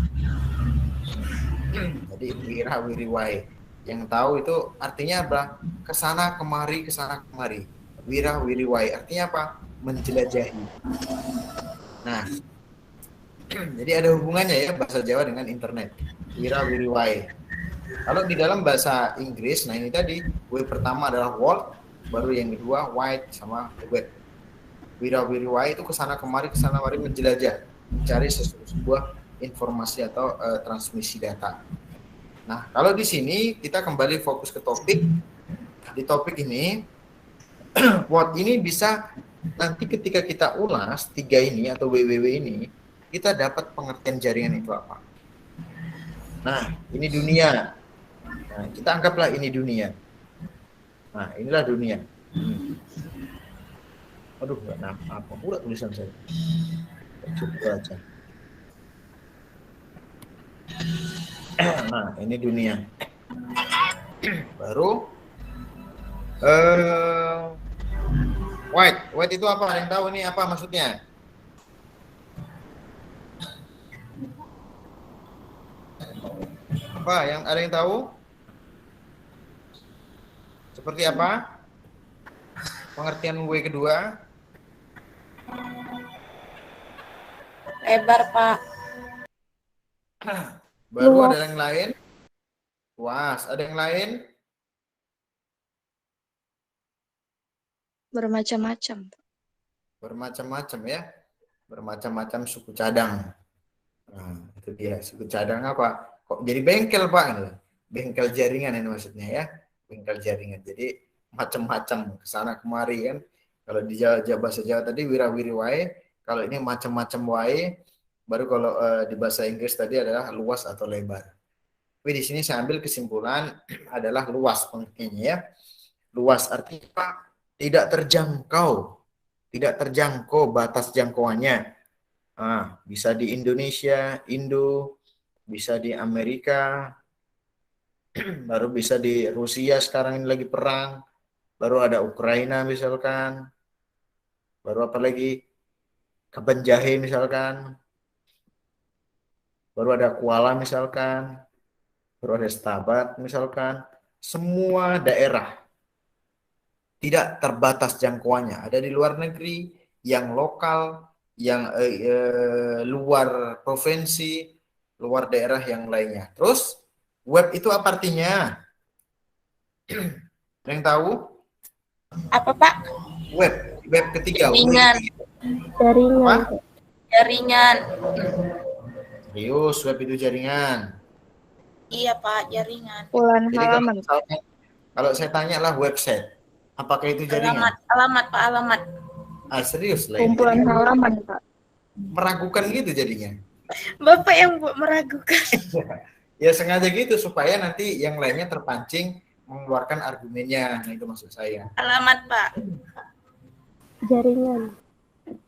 Jadi wira wiriwai. Yang tahu itu artinya apa? Kesana kemari, kesana kemari. Wira wiriwai artinya apa? Menjelajahi. Nah, jadi ada hubungannya ya bahasa Jawa dengan internet. Wira wiriwai. Kalau di dalam bahasa Inggris, nah ini tadi W pertama adalah world, baru yang kedua wide sama web. Wira wiriwai itu kesana kemari menjelajah, mencari sebuah informasi atau transmisi data. Nah, kalau di sini kita kembali fokus ke topik. Di topik ini, what ini bisa nanti ketika kita ulas 3 ini atau WWW ini, kita dapat pengertian jaringan itu apa. Nah, ini dunia. Nah, kita anggaplah ini dunia. Nah, inilah dunia. Aduh, nggak nampak apa. Udah tulisan saya. Cukup aja. Nah, ini dunia. Baru white itu apa? Ada yang tahu ini apa maksudnya? Apa yang ada yang tahu? Seperti apa? Pengertian W kedua? Lebar, Pak. Baru ada yang lain? Luas, ada yang lain? Bermacam-macam. Bermacam-macam ya. Bermacam-macam suku cadang. Nah, itu dia. Suku cadang apa? Kok jadi bengkel, Pak? Bengkel jaringan ini maksudnya ya. Bengkel jaringan. Jadi macam-macam kesana kemari kan. Kalau di bahasa Jawa tadi wira-wiri-wae. Kalau ini macam-macam wae. Baru kalau di bahasa Inggris tadi adalah luas atau lebar. Tapi di sini saya ambil kesimpulan adalah luas pengertiannya ya. Luas artinya apa? Tidak terjangkau. Tidak terjangkau batas jangkauannya. Nah, bisa di Indonesia, Indo, bisa di Amerika, baru bisa di Rusia sekarang ini lagi perang, baru ada Ukraina misalkan, baru apa lagi? Kebun Jahe misalkan, baru ada Kuala misalkan, baru ada Stabat misalkan, semua daerah tidak terbatas jangkauannya. Ada di luar negeri, yang lokal, yang luar provinsi, luar daerah yang lainnya. Terus web itu apa artinya? Yang tahu? Apa, Pak? Web ketiga. Jaringan. Jaringan. Jaringan. Serius, web itu jaringan. Iya, Pak, jaringan. Kumpulan Jadi halaman. kalau saya tanya lah website, apakah itu jaringan? Alamat, Pak, alamat. Ah, serius lah. Ini. Kumpulan halaman, Pak. Meragukan gitu jadinya. Bapak yang buat meragukan. Ya sengaja gitu supaya nanti yang lainnya terpancing mengeluarkan argumennya. Nah, itu maksud saya. Alamat, Pak. Jaringan.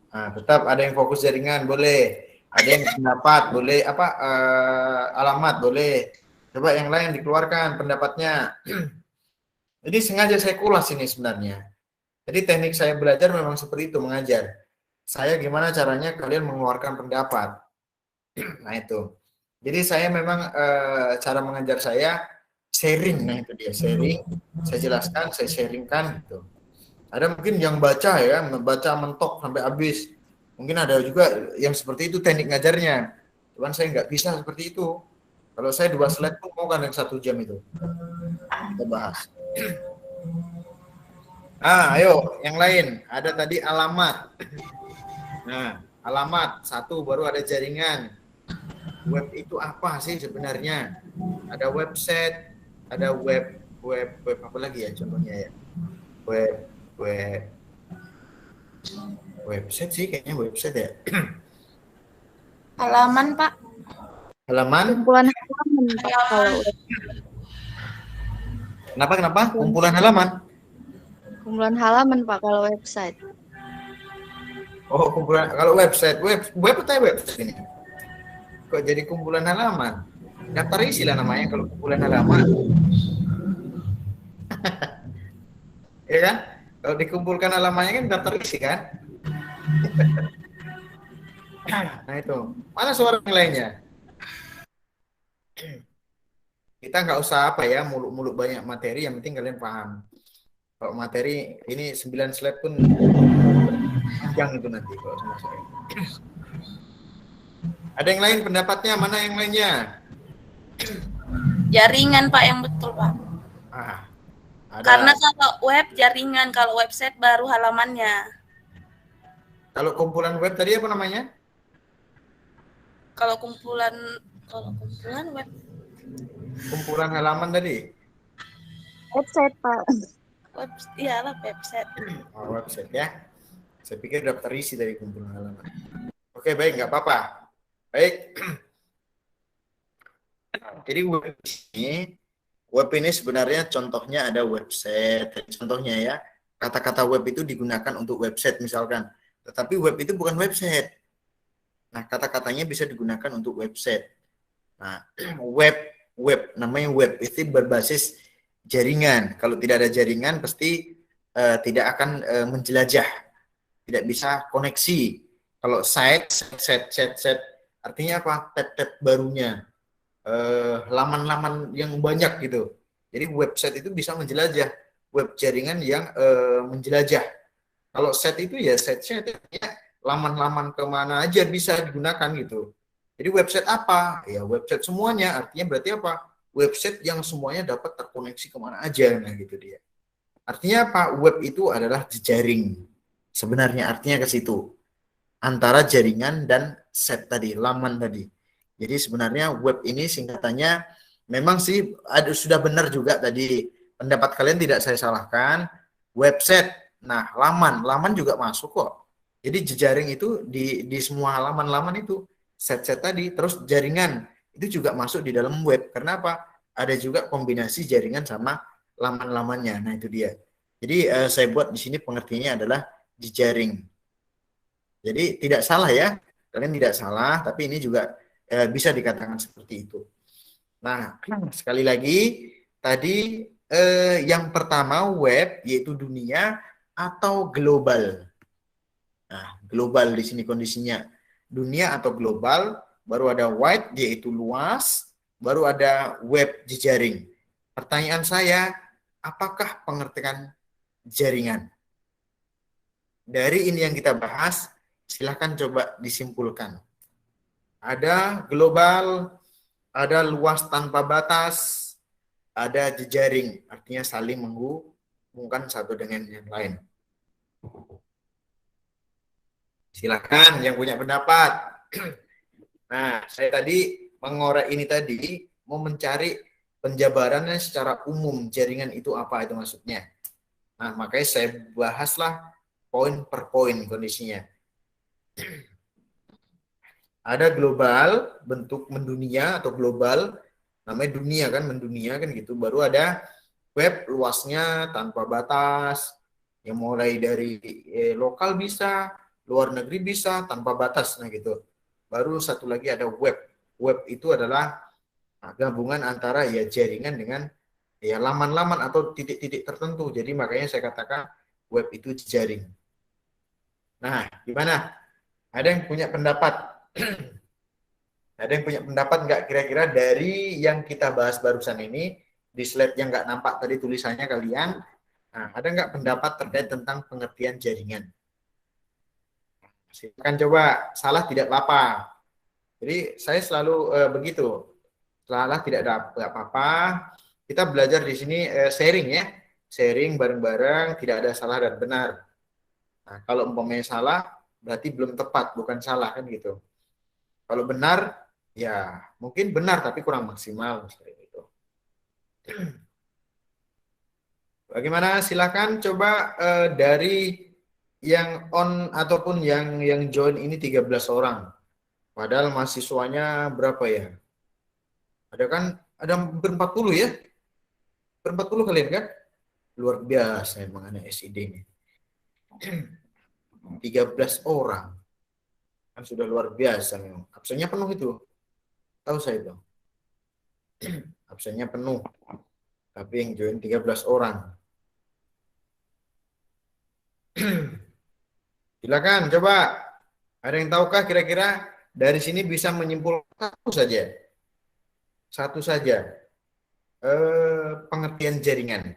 Nah, tetap ada yang fokus jaringan boleh, ada yang pendapat boleh, alamat boleh. Coba yang lain dikeluarkan pendapatnya. Jadi sengaja saya kulas ini sebenarnya. Jadi teknik saya belajar memang seperti itu, mengajar. Saya gimana caranya kalian mengeluarkan pendapat. Nah itu. Jadi saya memang cara mengajar saya sharing. Nah itu dia, sharing. Saya jelaskan, saya sharingkan gitu. Ada mungkin yang baca ya, membaca mentok sampai habis. Mungkin ada juga yang seperti itu teknik ngajarnya. Cuman saya nggak bisa seperti itu. Kalau saya 2 slide pun mau kan yang 1 jam itu. Kita bahas. Ayo yang lain. Ada tadi alamat. Nah, alamat 1, baru ada jaringan. Web itu apa sih sebenarnya? Ada website, ada web apa lagi ya contohnya ya? Website sih kayaknya website ya. Halaman, Pak. Halaman? Kumpulan halaman, Pak. Kalau Kenapa? Kumpulan halaman? kumpulan halaman, Pak, kalau website. Oh, kumpulan. Kalau website, web atau website ini? Kok jadi kumpulan halaman? Daftar isi lah namanya kalau kumpulan halaman. Ya kan? Kalau dikumpulkan halamannya kan daftar isi kan? Nah itu. Mana suara yang lainnya? Kita nggak usah apa ya, muluk-muluk banyak materi, yang penting kalian paham. Kalau materi ini 9 slide pun panjang itu nanti kalau sama saya. Ada yang lain pendapatnya? Mana yang lainnya? Jaringan Pak yang betul Pak. Ada. Karena kalau web jaringan, kalau website baru halamannya. Kalau kumpulan web tadi apa namanya? Kalau kumpulan web. Kumpulan halaman tadi? Website, Pak. Iyalah website. Oh, website ya. Saya pikir daftar isi dari kumpulan halaman. Oke, baik, nggak apa-apa. Baik. Jadi web ini sebenarnya contohnya ada website. Contohnya ya, kata-kata web itu digunakan untuk website misalkan. Tetapi web itu bukan website. Nah, kata-katanya bisa digunakan untuk website. Nah, web namanya web itu berbasis jaringan. Kalau tidak ada jaringan pasti tidak akan menjelajah, tidak bisa koneksi. Kalau site artinya apa? Tab barunya, laman-laman yang banyak gitu. Jadi website itu bisa menjelajah, web jaringan yang menjelajah. Kalau set itu ya set laman-laman kemana aja bisa digunakan gitu. Jadi website apa? Ya website semuanya, artinya berarti apa? Website yang semuanya dapat terkoneksi kemana aja, nah gitu dia. Artinya apa? Web itu adalah jejaring. Sebenarnya artinya ke situ. Antara jaringan dan set tadi, laman tadi. Jadi sebenarnya web ini singkatannya memang sih sudah benar juga tadi. Pendapat kalian tidak saya salahkan. Website, nah laman juga masuk kok. Jadi jejaring itu di semua halaman-laman itu. Set tadi, terus jaringan itu juga masuk di dalam web. Karena apa? Ada juga kombinasi jaringan sama laman-lamannya. Nah itu dia. Jadi saya buat di sini pengertiannya adalah jejaring. Jadi tidak salah ya, kalian tidak salah, tapi ini juga bisa dikatakan seperti itu. Nah sekali lagi tadi yang pertama web yaitu dunia atau global. Nah global di sini kondisinya. Dunia atau global, baru ada wide yaitu luas, baru ada web jejaring. Pertanyaan saya, apakah pengertian jaringan? Dari ini yang kita bahas, silakan coba disimpulkan. Ada global, ada luas tanpa batas, ada jejaring, artinya saling menghubungkan satu dengan yang lain. Silakan yang punya pendapat. Nah, saya tadi mengorek ini tadi mau mencari penjabarannya secara umum, jaringan itu apa itu maksudnya. Nah, makanya saya bahaslah poin per poin kondisinya. Ada global, bentuk mendunia atau global, namanya dunia kan, mendunia kan gitu. Baru ada web, luasnya tanpa batas, yang mulai dari lokal bisa, luar negeri bisa, tanpa batas, nah gitu. Baru satu lagi ada web. Web itu adalah gabungan antara ya jaringan dengan ya laman-laman atau titik-titik tertentu. Jadi makanya saya katakan web itu jejaring. Nah, gimana? Ada yang punya pendapat? Ada yang punya pendapat nggak kira-kira dari yang kita bahas barusan ini, di slide yang nggak nampak tadi tulisannya kalian, nah, ada nggak pendapat terkait tentang pengertian jaringan? Silakan coba, salah tidak apa-apa. Jadi saya selalu begitu, salah tidak ada apa-apa. Kita belajar di sini sharing ya, sharing bareng-bareng, tidak ada salah dan benar. Nah, kalau umpamanya salah, berarti belum tepat, bukan salah kan gitu. Kalau benar, ya mungkin benar tapi kurang maksimal seperti itu. Bagaimana? Silakan coba dari yang on ataupun yang join ini 13 orang. Padahal mahasiswanya berapa ya? Ada kan? Ada hampir 40 ya? Hampir 40 kalian kan? Luar biasa emang anak SID ini. 13 orang. Kan sudah luar biasa memang. Absennya penuh itu. Tahu saya itu. Absennya penuh. Tapi yang join 13 orang. Silakan coba. Ada yang tahukah kira-kira dari sini bisa menyimpulkan satu saja? Satu saja. pengertian jaringan.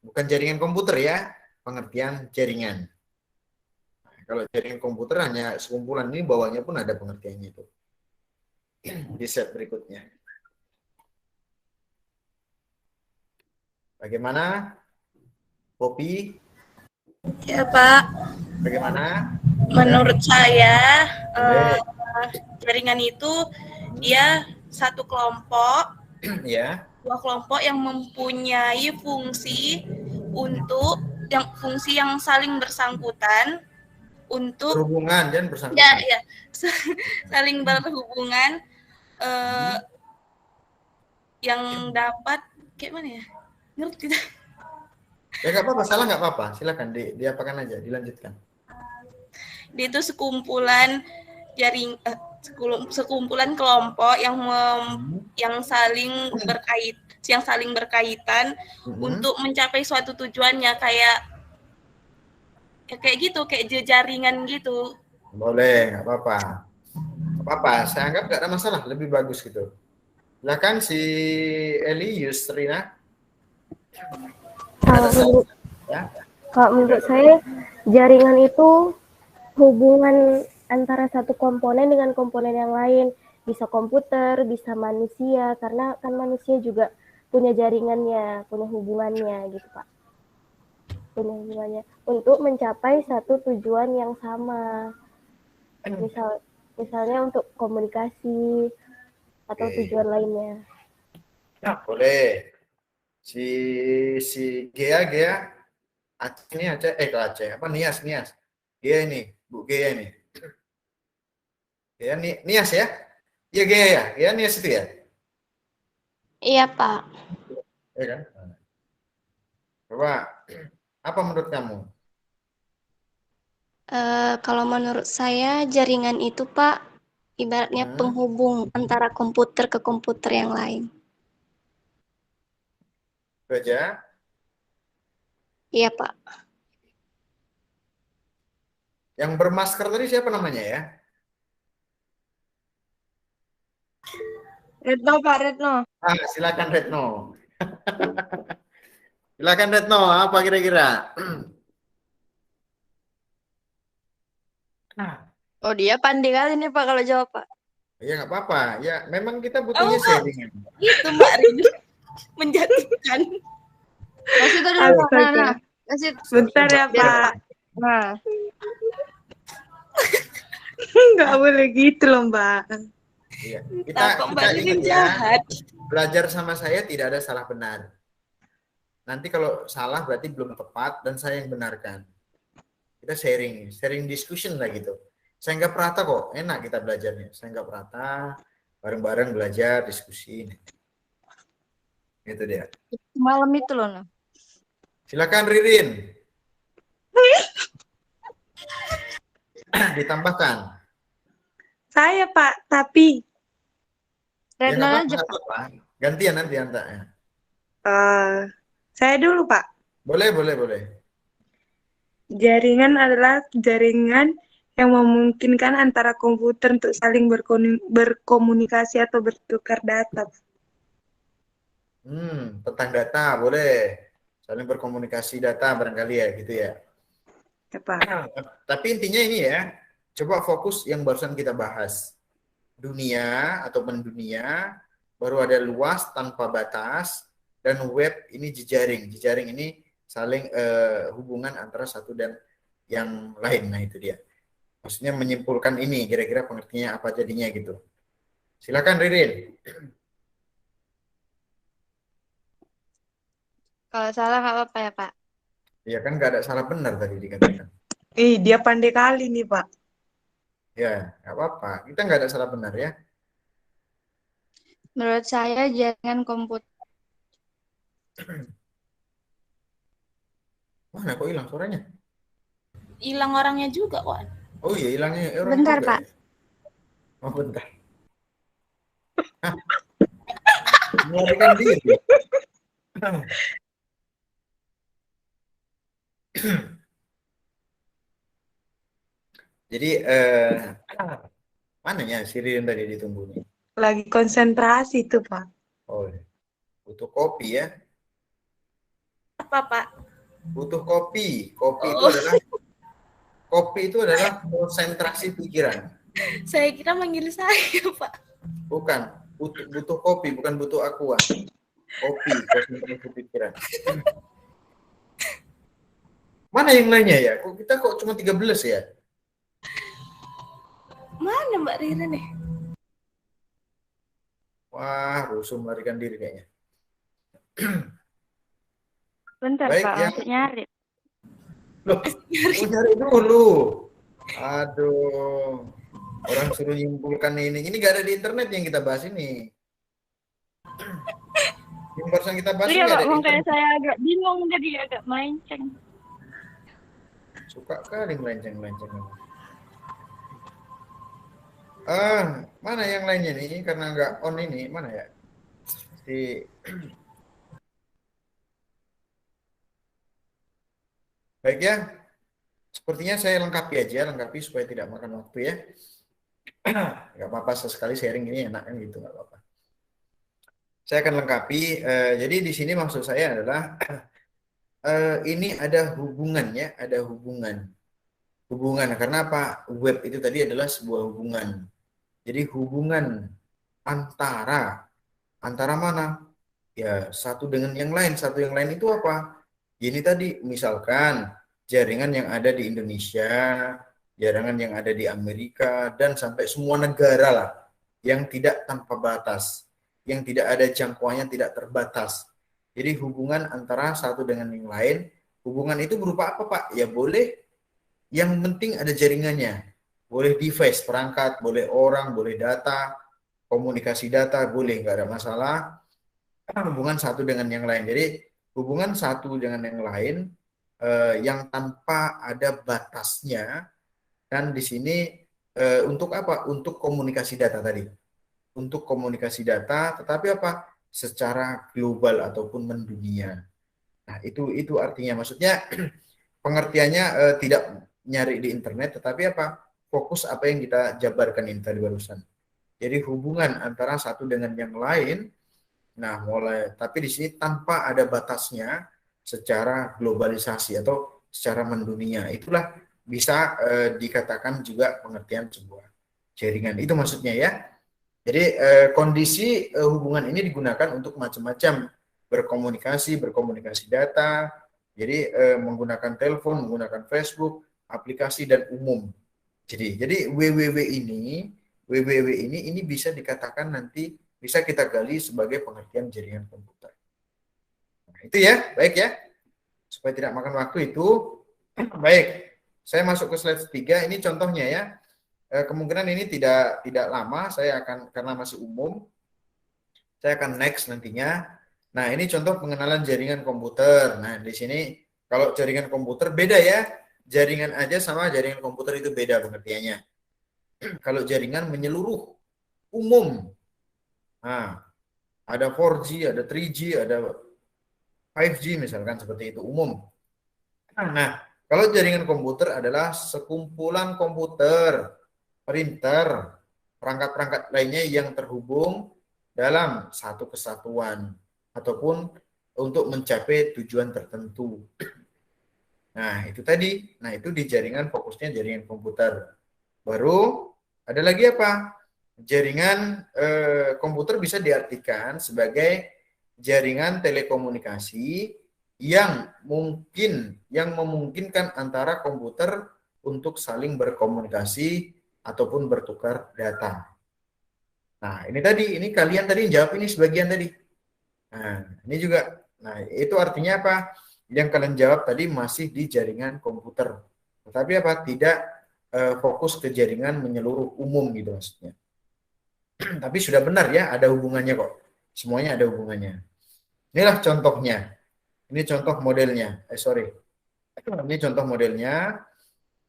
Bukan jaringan komputer ya, pengertian jaringan. Nah, kalau jaringan komputer hanya sekumpulan ini, bawahnya pun ada pengertiannya itu. Di set berikutnya. Bagaimana? Kopi? Ya, Pak. Bagaimana? Menurut saya, Boleh. jaringan itu dia satu kelompok, Ya. dua kelompok yang mempunyai fungsi fungsi yang saling bersangkutan untuk Berhubungan dan bersangkutan. ya saling berhubungan yang dapat kayak mana ya? Ngerti tidak? Ya nggak apa-apa, salah nggak apa-apa. Silakan diapakan aja, dilanjutkan. Dia itu sekumpulan sekumpulan kelompok yang saling berkaitan untuk mencapai suatu tujuannya kayak gitu, kayak jaringan gitu. Boleh, nggak apa-apa. Nggak apa-apa, saya anggap nggak ada masalah, lebih bagus gitu. Silakan si Eli Yusrina. Kalau menurut saya jaringan itu hubungan antara satu komponen dengan komponen yang lain, bisa komputer, bisa manusia, karena kan manusia juga punya jaringannya, punya hubungannya gitu Pak. Punya hubungannya untuk mencapai satu tujuan yang sama. Misalnya untuk komunikasi atau tujuan lainnya. Ya, boleh. Si Gea Aceh ini Aceh apa Nias Gea ini Bu Gea ini Gea Nias ya, iya Gea ya, Gea Nias itu ya. Iya, Pak. Ya kan? Coba apa menurut kamu? Kalau menurut saya jaringan itu, Pak, ibaratnya penghubung antara komputer ke komputer yang lain. Itu aja. Iya, Pak. Yang bermasker tadi siapa namanya ya? Retno, Pak Retno. Silakan Retno. Silakan Retno, apa kira-kira? Oh, dia pandai kali nih Pak kalau jawab, Pak. Ya nggak apa-apa. Ya memang kita butuhnya sharing. Gitu Mbak Rini. Menjatuhkan. Kasih tadi dulu, Pak. Kasih. Bentar ya, Pak. Nah, Nggak boleh gitu loh, Mbak. Iya. Nah, kok Mbak Kita Rini ingat ya, jahat. belajar sama saya tidak ada salah benar. Nanti kalau salah berarti belum tepat dan saya yang benarkan. Kita sharing discussion lah gitu. Saya nggak Prata kok, enak kita belajarnya. Saya nggak Prata, bareng-bareng belajar, diskusi. Gitu dia. malam itu loh, nah. Silakan Ririn. Ditambahkan. Saya, Pak, tapi Ya, Retno nggak aja, apa-apa, Pak. Pak. Gantian nanti antaranya. saya dulu, Pak. Boleh. Jaringan adalah jaringan yang memungkinkan antara komputer untuk saling berkomunikasi atau bertukar data. Tentang data boleh. Saling berkomunikasi data barangkali ya, gitu ya. Ya, Pak. Tapi intinya ini ya, coba fokus yang barusan kita bahas. Dunia atau mendunia, baru ada luas tanpa batas, dan web ini jejaring. Jejaring ini saling hubungan antara satu dan yang lain. Nah itu dia. Maksudnya menyimpulkan ini, kira-kira pengertiannya apa jadinya gitu. Silakan Ririn. Kalau salah nggak apa-apa ya, Pak. Iya kan nggak ada salah benar tadi dikatakan. Dia pandai kali nih, Pak. Ya, nggak apa-apa. Kita nggak ada salah benar ya. Menurut saya jaringan komputer. Mana kok hilang suaranya? Hilang orangnya juga, Wan. Oh iya, hilangnya orang Bentar, juga Pak. ya? Oh, bentar. Melarikan diri. Jadi, mananya si Ririn tadi ditunggu nih? Lagi konsentrasi tuh, Pak. Oh, butuh kopi ya. Apa, Pak? Butuh kopi. Kopi itu adalah konsentrasi pikiran. Saya kira manggil saya, Pak. Bukan, butuh kopi, bukan butuh aqua. Kopi, konsentrasi pikiran. Mana yang lainnya ya? Kita kok cuma 13 ya? Mana Mbak Rira nih? Wah, rusuh melarikan diri kayaknya. Bentar Baik, Pak, yang- masih nyari. Loh, nyari dulu. Aduh. Orang suruh nyimpulkan ini. Ini gak ada di internet yang kita bahas ini. Yang barusan kita bahas Iya ini Pak, ada di makanya internet. saya agak bingung jadi agak melenceng. Suka kali melenceng-melenceng. Mana yang lainnya nih? Karena nggak on ini, mana ya? Baik ya. Sepertinya saya lengkapi supaya tidak makan waktu ya. Nggak apa-apa, sesekali sharing ini enak kan gitu, nggak apa-apa. Saya akan lengkapi. Jadi di sini maksud saya adalah ini ada hubungannya, ada hubungan. Hubungan karena apa? Web itu tadi adalah sebuah hubungan. Jadi hubungan antara mana? Ya, satu dengan yang lain. Satu yang lain itu apa? Ini tadi misalkan jaringan yang ada di Indonesia, jaringan yang ada di Amerika, dan sampai semua negara lah yang tidak tanpa batas, yang tidak ada jangkauannya, tidak terbatas. Jadi hubungan antara satu dengan yang lain, hubungan itu berupa apa Pak? Ya boleh, yang penting ada jaringannya. Boleh device, perangkat, boleh orang, boleh data, komunikasi data, boleh, nggak ada masalah. Hubungan satu dengan yang lain. Jadi hubungan satu dengan yang lain yang tanpa ada batasnya, dan di sini untuk apa? Untuk komunikasi data tadi. Untuk komunikasi data, tetapi apa? Secara global ataupun mendunia. Nah, itu artinya, maksudnya pengertiannya tidak nyari di internet, tetapi apa? Fokus apa yang kita jabarkan ini tadi barusan. Jadi hubungan antara satu dengan yang lain. Nah, tapi di sini tanpa ada batasnya secara globalisasi atau secara mendunia. Itulah bisa dikatakan juga pengertian sebuah jaringan. Itu maksudnya ya. Jadi kondisi hubungan ini digunakan untuk macam-macam berkomunikasi data. Jadi menggunakan telepon, menggunakan Facebook, aplikasi dan umum. Jadi www ini bisa dikatakan nanti bisa kita gali sebagai pengertian jaringan komputer. Nah, itu ya, baik ya. Supaya tidak makan waktu itu. Baik. Saya masuk ke slide 3, ini contohnya ya. Kemungkinan ini tidak lama, saya akan, karena masih umum, saya akan next nantinya. Nah, ini contoh pengenalan jaringan komputer. Nah, di sini kalau jaringan komputer beda ya. Jaringan aja sama jaringan komputer itu beda pengertiannya. Kalau jaringan menyeluruh, umum. Nah, ada 4G, ada 3G, ada 5G misalkan, seperti itu, umum. Nah, kalau jaringan komputer adalah sekumpulan komputer, printer, perangkat-perangkat lainnya yang terhubung dalam satu kesatuan ataupun untuk mencapai tujuan tertentu. Nah, itu tadi. Nah, itu di jaringan, fokusnya jaringan komputer. Baru ada lagi apa? Jaringan komputer bisa diartikan sebagai jaringan telekomunikasi yang memungkinkan antara komputer untuk saling berkomunikasi ataupun bertukar data. Nah, ini kalian tadi jawab ini sebagian tadi. Nah, ini juga. Nah, itu artinya apa? Yang kalian jawab tadi masih di jaringan komputer. Tetapi apa? Tidak fokus ke jaringan menyeluruh umum gitu maksudnya. Tapi sudah benar ya, ada hubungannya kok. Semuanya ada hubungannya. Inilah contohnya. Ini contoh modelnya. Ini contoh modelnya.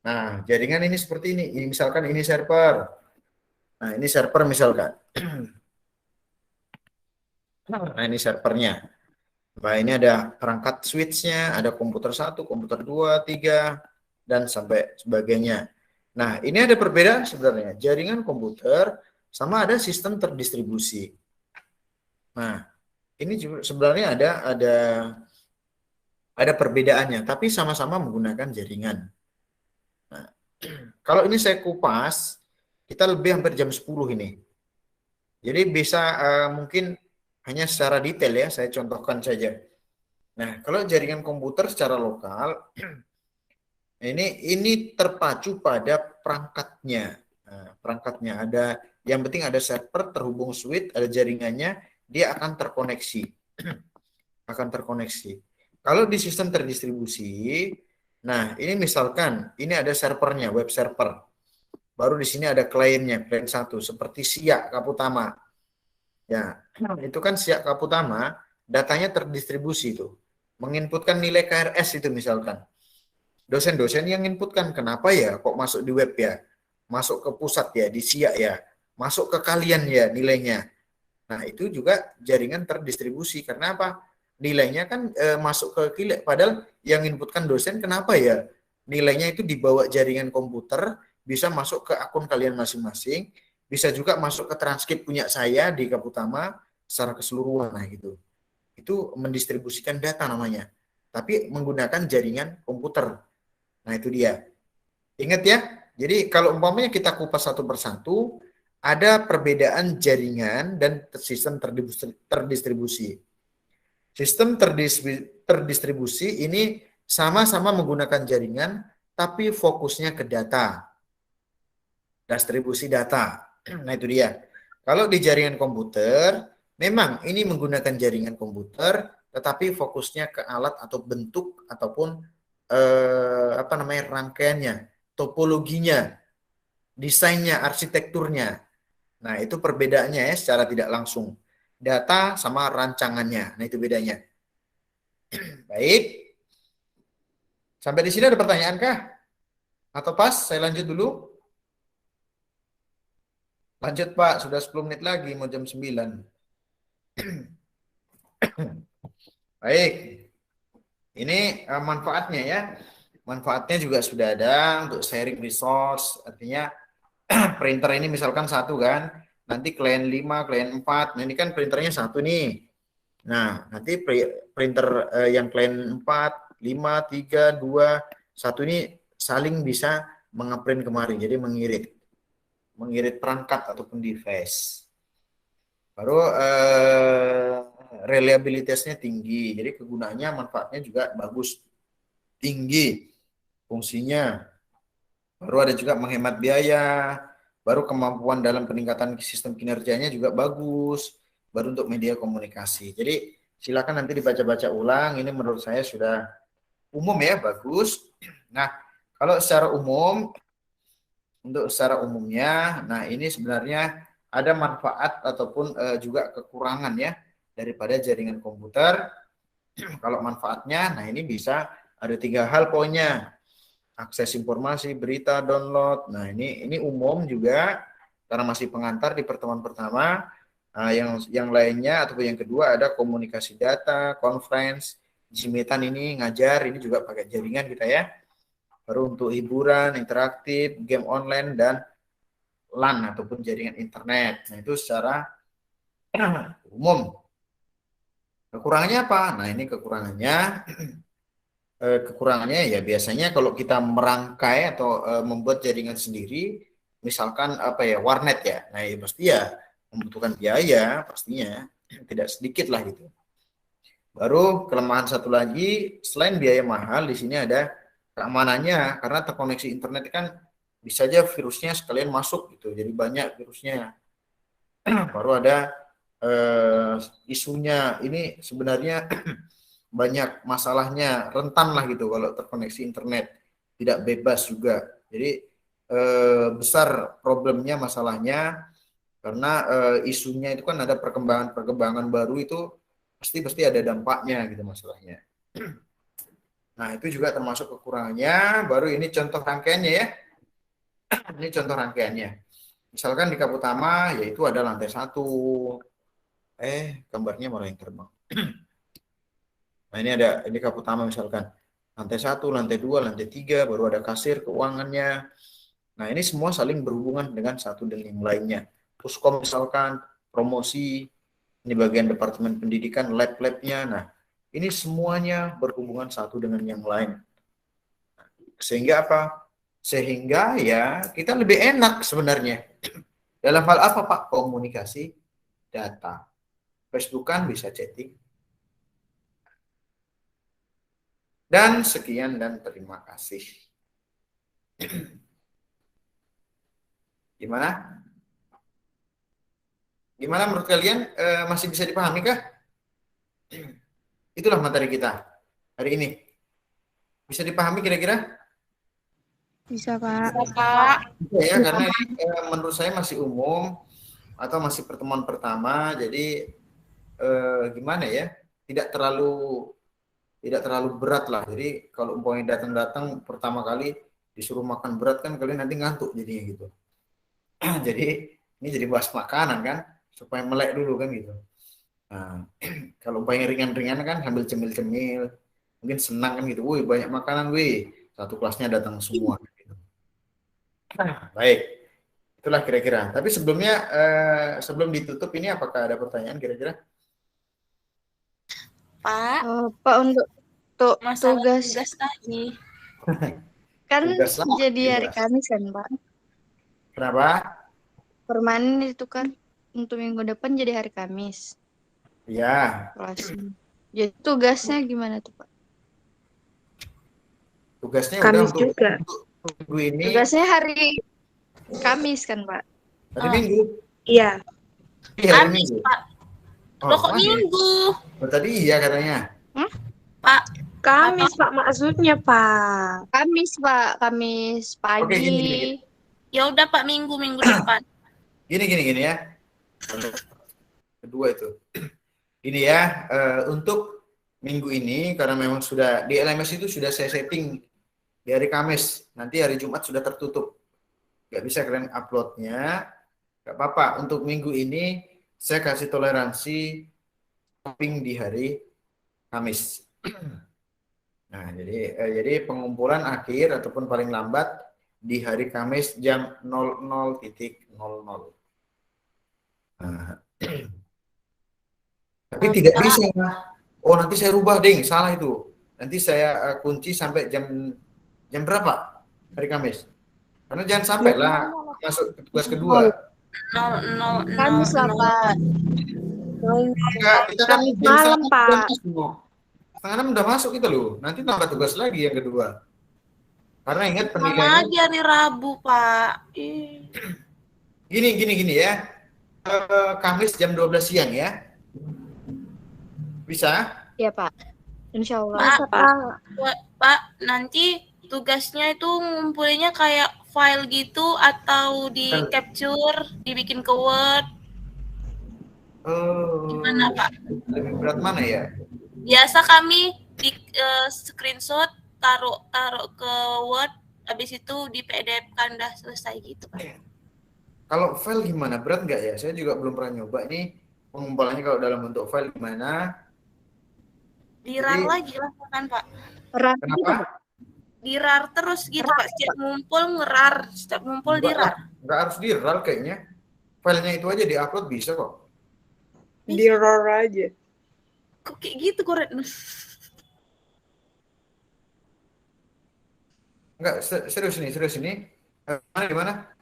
Nah, jaringan ini seperti ini. Misalkan ini server. Nah, ini server misalkan. Nah, ini servernya. Nah, ini ada perangkat switch-nya, ada komputer 1, komputer 2, 3, dan sampai sebagainya. Nah, ini ada perbedaan sebenarnya. Jaringan komputer sama ada sistem terdistribusi. Nah, ini juga sebenarnya ada perbedaannya, tapi sama-sama menggunakan jaringan. Nah, kalau ini saya kupas, kita lebih hampir jam 10 ini. Jadi bisa mungkin hanya secara detail ya, saya contohkan saja. Nah, kalau jaringan komputer secara lokal, ini terpacu pada perangkatnya. Nah, perangkatnya ada, yang penting ada server terhubung switch, ada jaringannya, dia akan terkoneksi. Akan terkoneksi. Kalau di sistem terdistribusi, nah ini misalkan ini ada servernya, web server. Baru di sini ada kliennya, klien 1 seperti Siak Kaputama. Ya, itu kan Siak Kaputama, datanya terdistribusi itu. Menginputkan nilai KRS itu misalkan. Dosen-dosen yang inputkan, kenapa ya kok masuk di web ya? Masuk ke pusat ya, di Siak ya. Masuk ke kalian ya nilainya. Nah, itu juga jaringan terdistribusi. Karena apa? Nilainya kan masuk ke kilik. Padahal yang inputkan dosen, kenapa ya? Nilainya itu dibawa jaringan komputer, bisa masuk ke akun kalian masing-masing, bisa juga masuk ke transkrip punya saya di Kaputama secara keseluruhan. Nah, gitu. Itu mendistribusikan data namanya. Tapi menggunakan jaringan komputer. Nah, itu dia. Ingat ya, jadi kalau umpamanya kita kupas satu persatu, ada perbedaan jaringan dan sistem terdistribusi. Sistem terdistribusi ini sama-sama menggunakan jaringan, tapi fokusnya ke data. Distribusi data. Nah, itu dia. Kalau di jaringan komputer, memang ini menggunakan jaringan komputer, tetapi fokusnya ke alat atau bentuk ataupun rangkaiannya, topologinya, desainnya, arsitekturnya. Nah, itu perbedaannya ya secara tidak langsung. Data sama rancangannya. Nah, itu bedanya. Baik. Sampai di sini ada pertanyaan kah? Atau pas? Saya lanjut dulu. Lanjut Pak, sudah 10 menit lagi, mau jam 9. Baik. Ini manfaatnya ya. Manfaatnya juga sudah ada untuk sharing resource. Artinya printer ini misalkan 1 kan. Nanti klien 5, klien 4. Nah, ini kan printernya 1 nih. Nah, nanti printer yang klien 4, 5, 3, 2, 1 ini saling bisa mengeprint kemari. Jadi mengirit perangkat ataupun device. Baru reliabilitasnya tinggi. Jadi kegunaannya, manfaatnya juga bagus. Tinggi fungsinya. Baru ada juga menghemat biaya. Baru kemampuan dalam peningkatan sistem kinerjanya juga bagus. Baru untuk media komunikasi. Jadi silakan nanti dibaca-baca ulang. Ini menurut saya sudah umum ya, bagus. Nah, kalau secara umum, untuk secara umumnya, nah ini sebenarnya ada manfaat ataupun juga kekurangan ya daripada jaringan komputer. Kalau manfaatnya, nah ini bisa ada 3 hal poinnya. Akses informasi, berita, download. Nah, ini umum juga karena masih pengantar di pertemuan pertama. Nah, yang lainnya ataupun yang kedua ada komunikasi data, conference, jimitan ini ngajar, ini juga pakai jaringan kita ya. Baru untuk hiburan, interaktif, game online dan LAN ataupun jaringan internet. Nah, itu secara umum. Kekurangannya apa? Nah, ini kekurangannya ya biasanya kalau kita merangkai atau membuat jaringan sendiri, misalkan warnet ya. Nah, ya pasti ya membutuhkan biaya pastinya tidak sedikit lah gitu. Baru kelemahan satu lagi, selain biaya mahal, di sini ada keamanannya, karena terkoneksi internet kan bisa aja virusnya sekalian masuk gitu, jadi banyak virusnya. Baru ada isunya, ini sebenarnya banyak masalahnya, rentan lah gitu kalau terkoneksi internet, tidak bebas juga. Jadi besar problemnya, masalahnya, karena isunya itu kan ada perkembangan baru, itu pasti ada dampaknya gitu masalahnya. Nah, itu juga termasuk kekurangannya. Baru ini contoh rangkaiannya ya. Ini contoh rangkaiannya. Misalkan di Kaputama, yaitu ada lantai 1. Gambarnya malah yang terbang. Nah, ini Kaputama misalkan. Lantai 1, lantai 2, lantai 3, baru ada kasir, keuangannya. Nah, ini semua saling berhubungan dengan satu dengan yang lainnya. Puskom misalkan, promosi, Ini bagian departemen pendidikan, lab-labnya. Nah, ini semuanya berhubungan satu dengan yang lain. Sehingga apa? Sehingga ya kita lebih enak sebenarnya. Dalam hal apa, Pak? Komunikasi data. Facebookan bisa chatting. Dan sekian dan terima kasih. Gimana? Gimana menurut kalian? Masih bisa dipahami kah? Itulah materi kita hari ini. Bisa dipahami kira-kira? Bisa, Pak. Pak. Ya, karena ini, menurut saya masih umum atau masih pertemuan pertama, jadi gimana ya? Tidak terlalu berat lah. Jadi kalau umpamanya datang pertama kali disuruh makan berat kan kalian nanti ngantuk jadinya gitu. Jadi ini jadi bahas makanan kan supaya melek dulu kan gitu. Nah, kalau umpamanya ringan-ringan kan sambil cemil-cemil, mungkin senang kan gitu. Wih, banyak makanan, wih. Satu kelasnya datang semua. Gitu. Nah, baik. Itulah kira-kira. Tapi sebelumnya, sebelum ditutup ini apakah ada pertanyaan kira-kira? Pak, Pak, untuk masalah tugas tugas tadi. kan Tugas lah, jadi hari tugas. Kamis kan, Pak? Kenapa? Permanen itu kan untuk minggu depan jadi hari Kamis Ya, kelasnya. Jadi tugasnya gimana tuh, Pak? tugasnya Kamis udah juga. untuk minggu ini. Tugasnya hari Kamis kan, Pak? Hari Minggu. Iya. Iya, hari Kamis, Minggu. Pak. Oh, Loh kok mana? minggu? Oh, tadi iya katanya. Pak, Kamis, Pak, maksudnya, Pak. Kamis, Pak. Kamis pagi. Oke, gini. ya udah Pak, minggu depan. Gini ya. Kedua itu. Gini ya, untuk minggu ini karena memang sudah di LMS itu sudah saya setting di hari Kamis, nanti hari Jumat sudah tertutup. Nggak bisa kalian uploadnya, nggak apa-apa. Untuk minggu ini saya kasih toleransi shopping di hari Kamis. Nah, jadi pengumpulan akhir ataupun paling lambat di hari Kamis jam 00.00. Nah, tapi tidak bisa. Oh, nanti saya rubah, ding, salah itu. Nanti saya kunci sampai jam berapa hari Kamis? Karena jangan sampai lah masuk ke tugas kedua. 00. Kamis lah, Pak. Enggak, kita kan Kamis jam malam, 1 Pak. udah masuk. Setengah 6 udah masuk kita loh. Nanti tambah tugas lagi yang kedua. Karena ingat Sama penilaian. aja hari Rabu, Pak. Ih. Gini ya. Kamis jam 12 siang ya. Bisa? Iya, Pak. Insya Allah. Pak, nanti tugasnya itu ngumpulinnya kayak file gitu atau di capture, dibikin ke Word. Gimana, Pak? Lebih berat mana ya? Biasa kami di screenshot, taruh ke Word, habis itu di PDF kan udah selesai gitu, Pak. Kalau file gimana? Berat nggak ya? Saya juga belum pernah nyoba nih. Pengumpulannya kalau dalam bentuk file gimana? Dirar Jadi- lagi lah kan, Pak. Kenapa? Dirar terus gitu, Pak. Setiap ngumpul ngerar, setiap ngumpul dirar. Nggak harus di-RAR kayaknya. Filenya itu aja di-upload bisa kok. Di-roar aja. Kok kayak gitu, Koret? Enggak, serius ini. Gimana?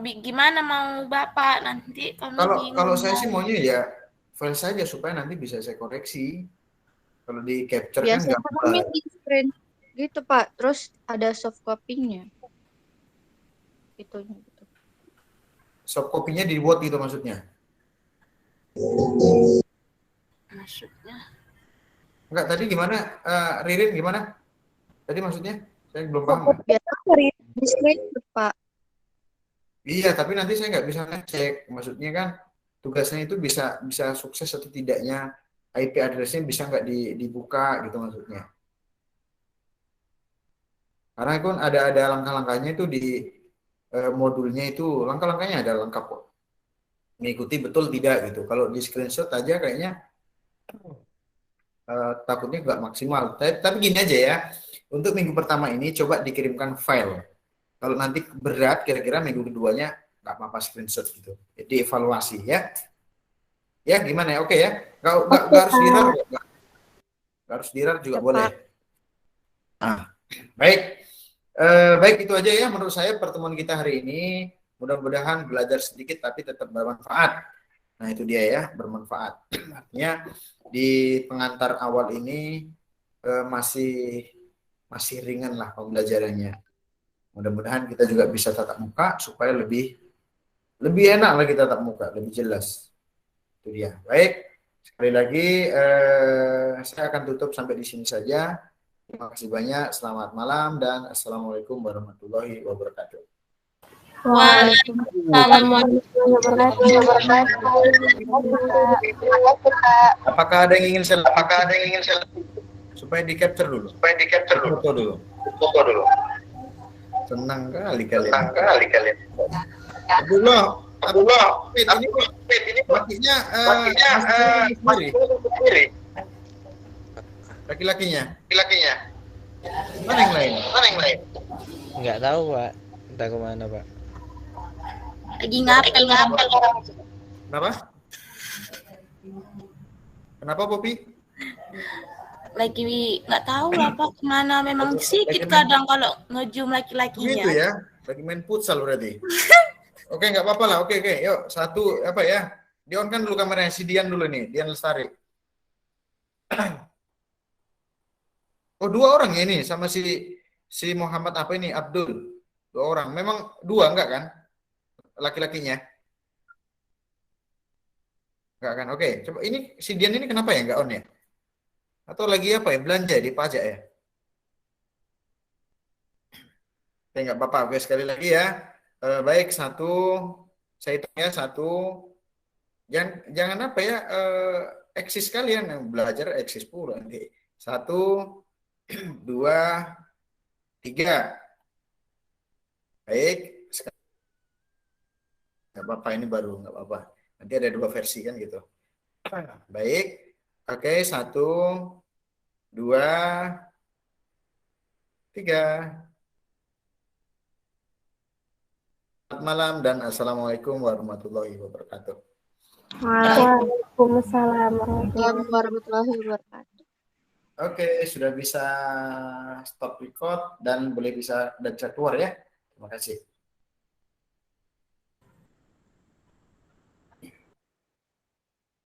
Gimana mau Bapak nanti kami bingung. Kalau saya sih maunya ya file saja supaya nanti bisa saya koreksi. Kalau di capture kan Biasanya nggak kami di screen gitu, Pak. Terus ada soft copy-nya. Gitu. soft copy-nya dibuat gitu maksudnya. Maksudnya Enggak, tadi gimana? Ririn gimana? Tadi maksudnya? Saya belum paham. Biasa di screen, Pak. Iya, tapi nanti saya nggak bisa ngecek. Maksudnya kan tugasnya itu bisa sukses atau tidaknya, IP address-nya bisa nggak dibuka gitu maksudnya. Karena itu kan ada langkah-langkahnya itu di modulnya itu, langkah-langkahnya ada lengkap kok. Mengikuti betul tidak gitu. Kalau di screenshot aja kayaknya takutnya nggak maksimal. Tapi gini aja ya, untuk minggu pertama ini coba dikirimkan file. Kalau nanti berat, kira-kira minggu keduanya nggak apa-apa screenshot gitu. Jadi evaluasi ya. Ya, gimana ya? Oke ya. Nggak harus dirar, nggak harus dirar juga boleh. Nah, baik. Baik, itu aja ya menurut saya pertemuan kita hari ini. Mudah-mudahan belajar sedikit tapi tetap bermanfaat. Nah, itu dia ya, bermanfaat. Artinya di pengantar awal ini masih ringan lah pembelajarannya. Mudah-mudahan kita juga bisa tatap muka supaya lebih enak lagi tatap muka, lebih jelas. Itu dia. Baik, sekali lagi saya akan tutup sampai di sini saja. Terima kasih banyak. Selamat malam dan assalamualaikum warahmatullahi wabarakatuh. Waalaikumsalam warahmatullahi wabarakatuh. Apakah ada yang ingin saya supaya di capture dulu? Foto dulu. Senang kali kalian. Abdullah, ini matinya sendiri. Laki-lakinya. Mana yang lain? Nggak tahu, Pak. Entah kemana, Pak. Lagi ngapel. Kenapa, Popi? Lagi nggak tahu lah Pak kemana. Memang sedikit kadang kalau nge-zoom laki-lakinya. Gitu ya. Lagi main futsal berarti. Oke, nggak apa-apa lah. Oke. Yuk, satu apa ya? Di-on kan dulu kameranya. Si Dian dulu nih. Dian Lestari. Oh, 2 orang ya ini sama si Muhammad apa ini? Abdul. 2 orang. Memang 2 enggak kan? Laki-lakinya. Enggak kan? Oke. Coba ini si Dian ini kenapa ya enggak on ya? Atau lagi apa ya? Belanja di pajak ya? Oke, enggak apa-apa. Oke, sekali lagi ya. Baik, 1. Saya hitung ya, 1. Jangan apa ya? Eksis kalian yang belajar eksis pula nanti. 1, 2, 3. Baik. Nggak apa-apa, ini baru nggak apa-apa. Nanti ada 2 versi kan gitu. Baik. Oke, 1, 2, 3. Selamat malam dan assalamualaikum warahmatullahi wabarakatuh. Waalaikumsalam Warahmatullahi wabarakatuh. Oke, sudah bisa stop record dan boleh bisa keluar ya. Terima kasih.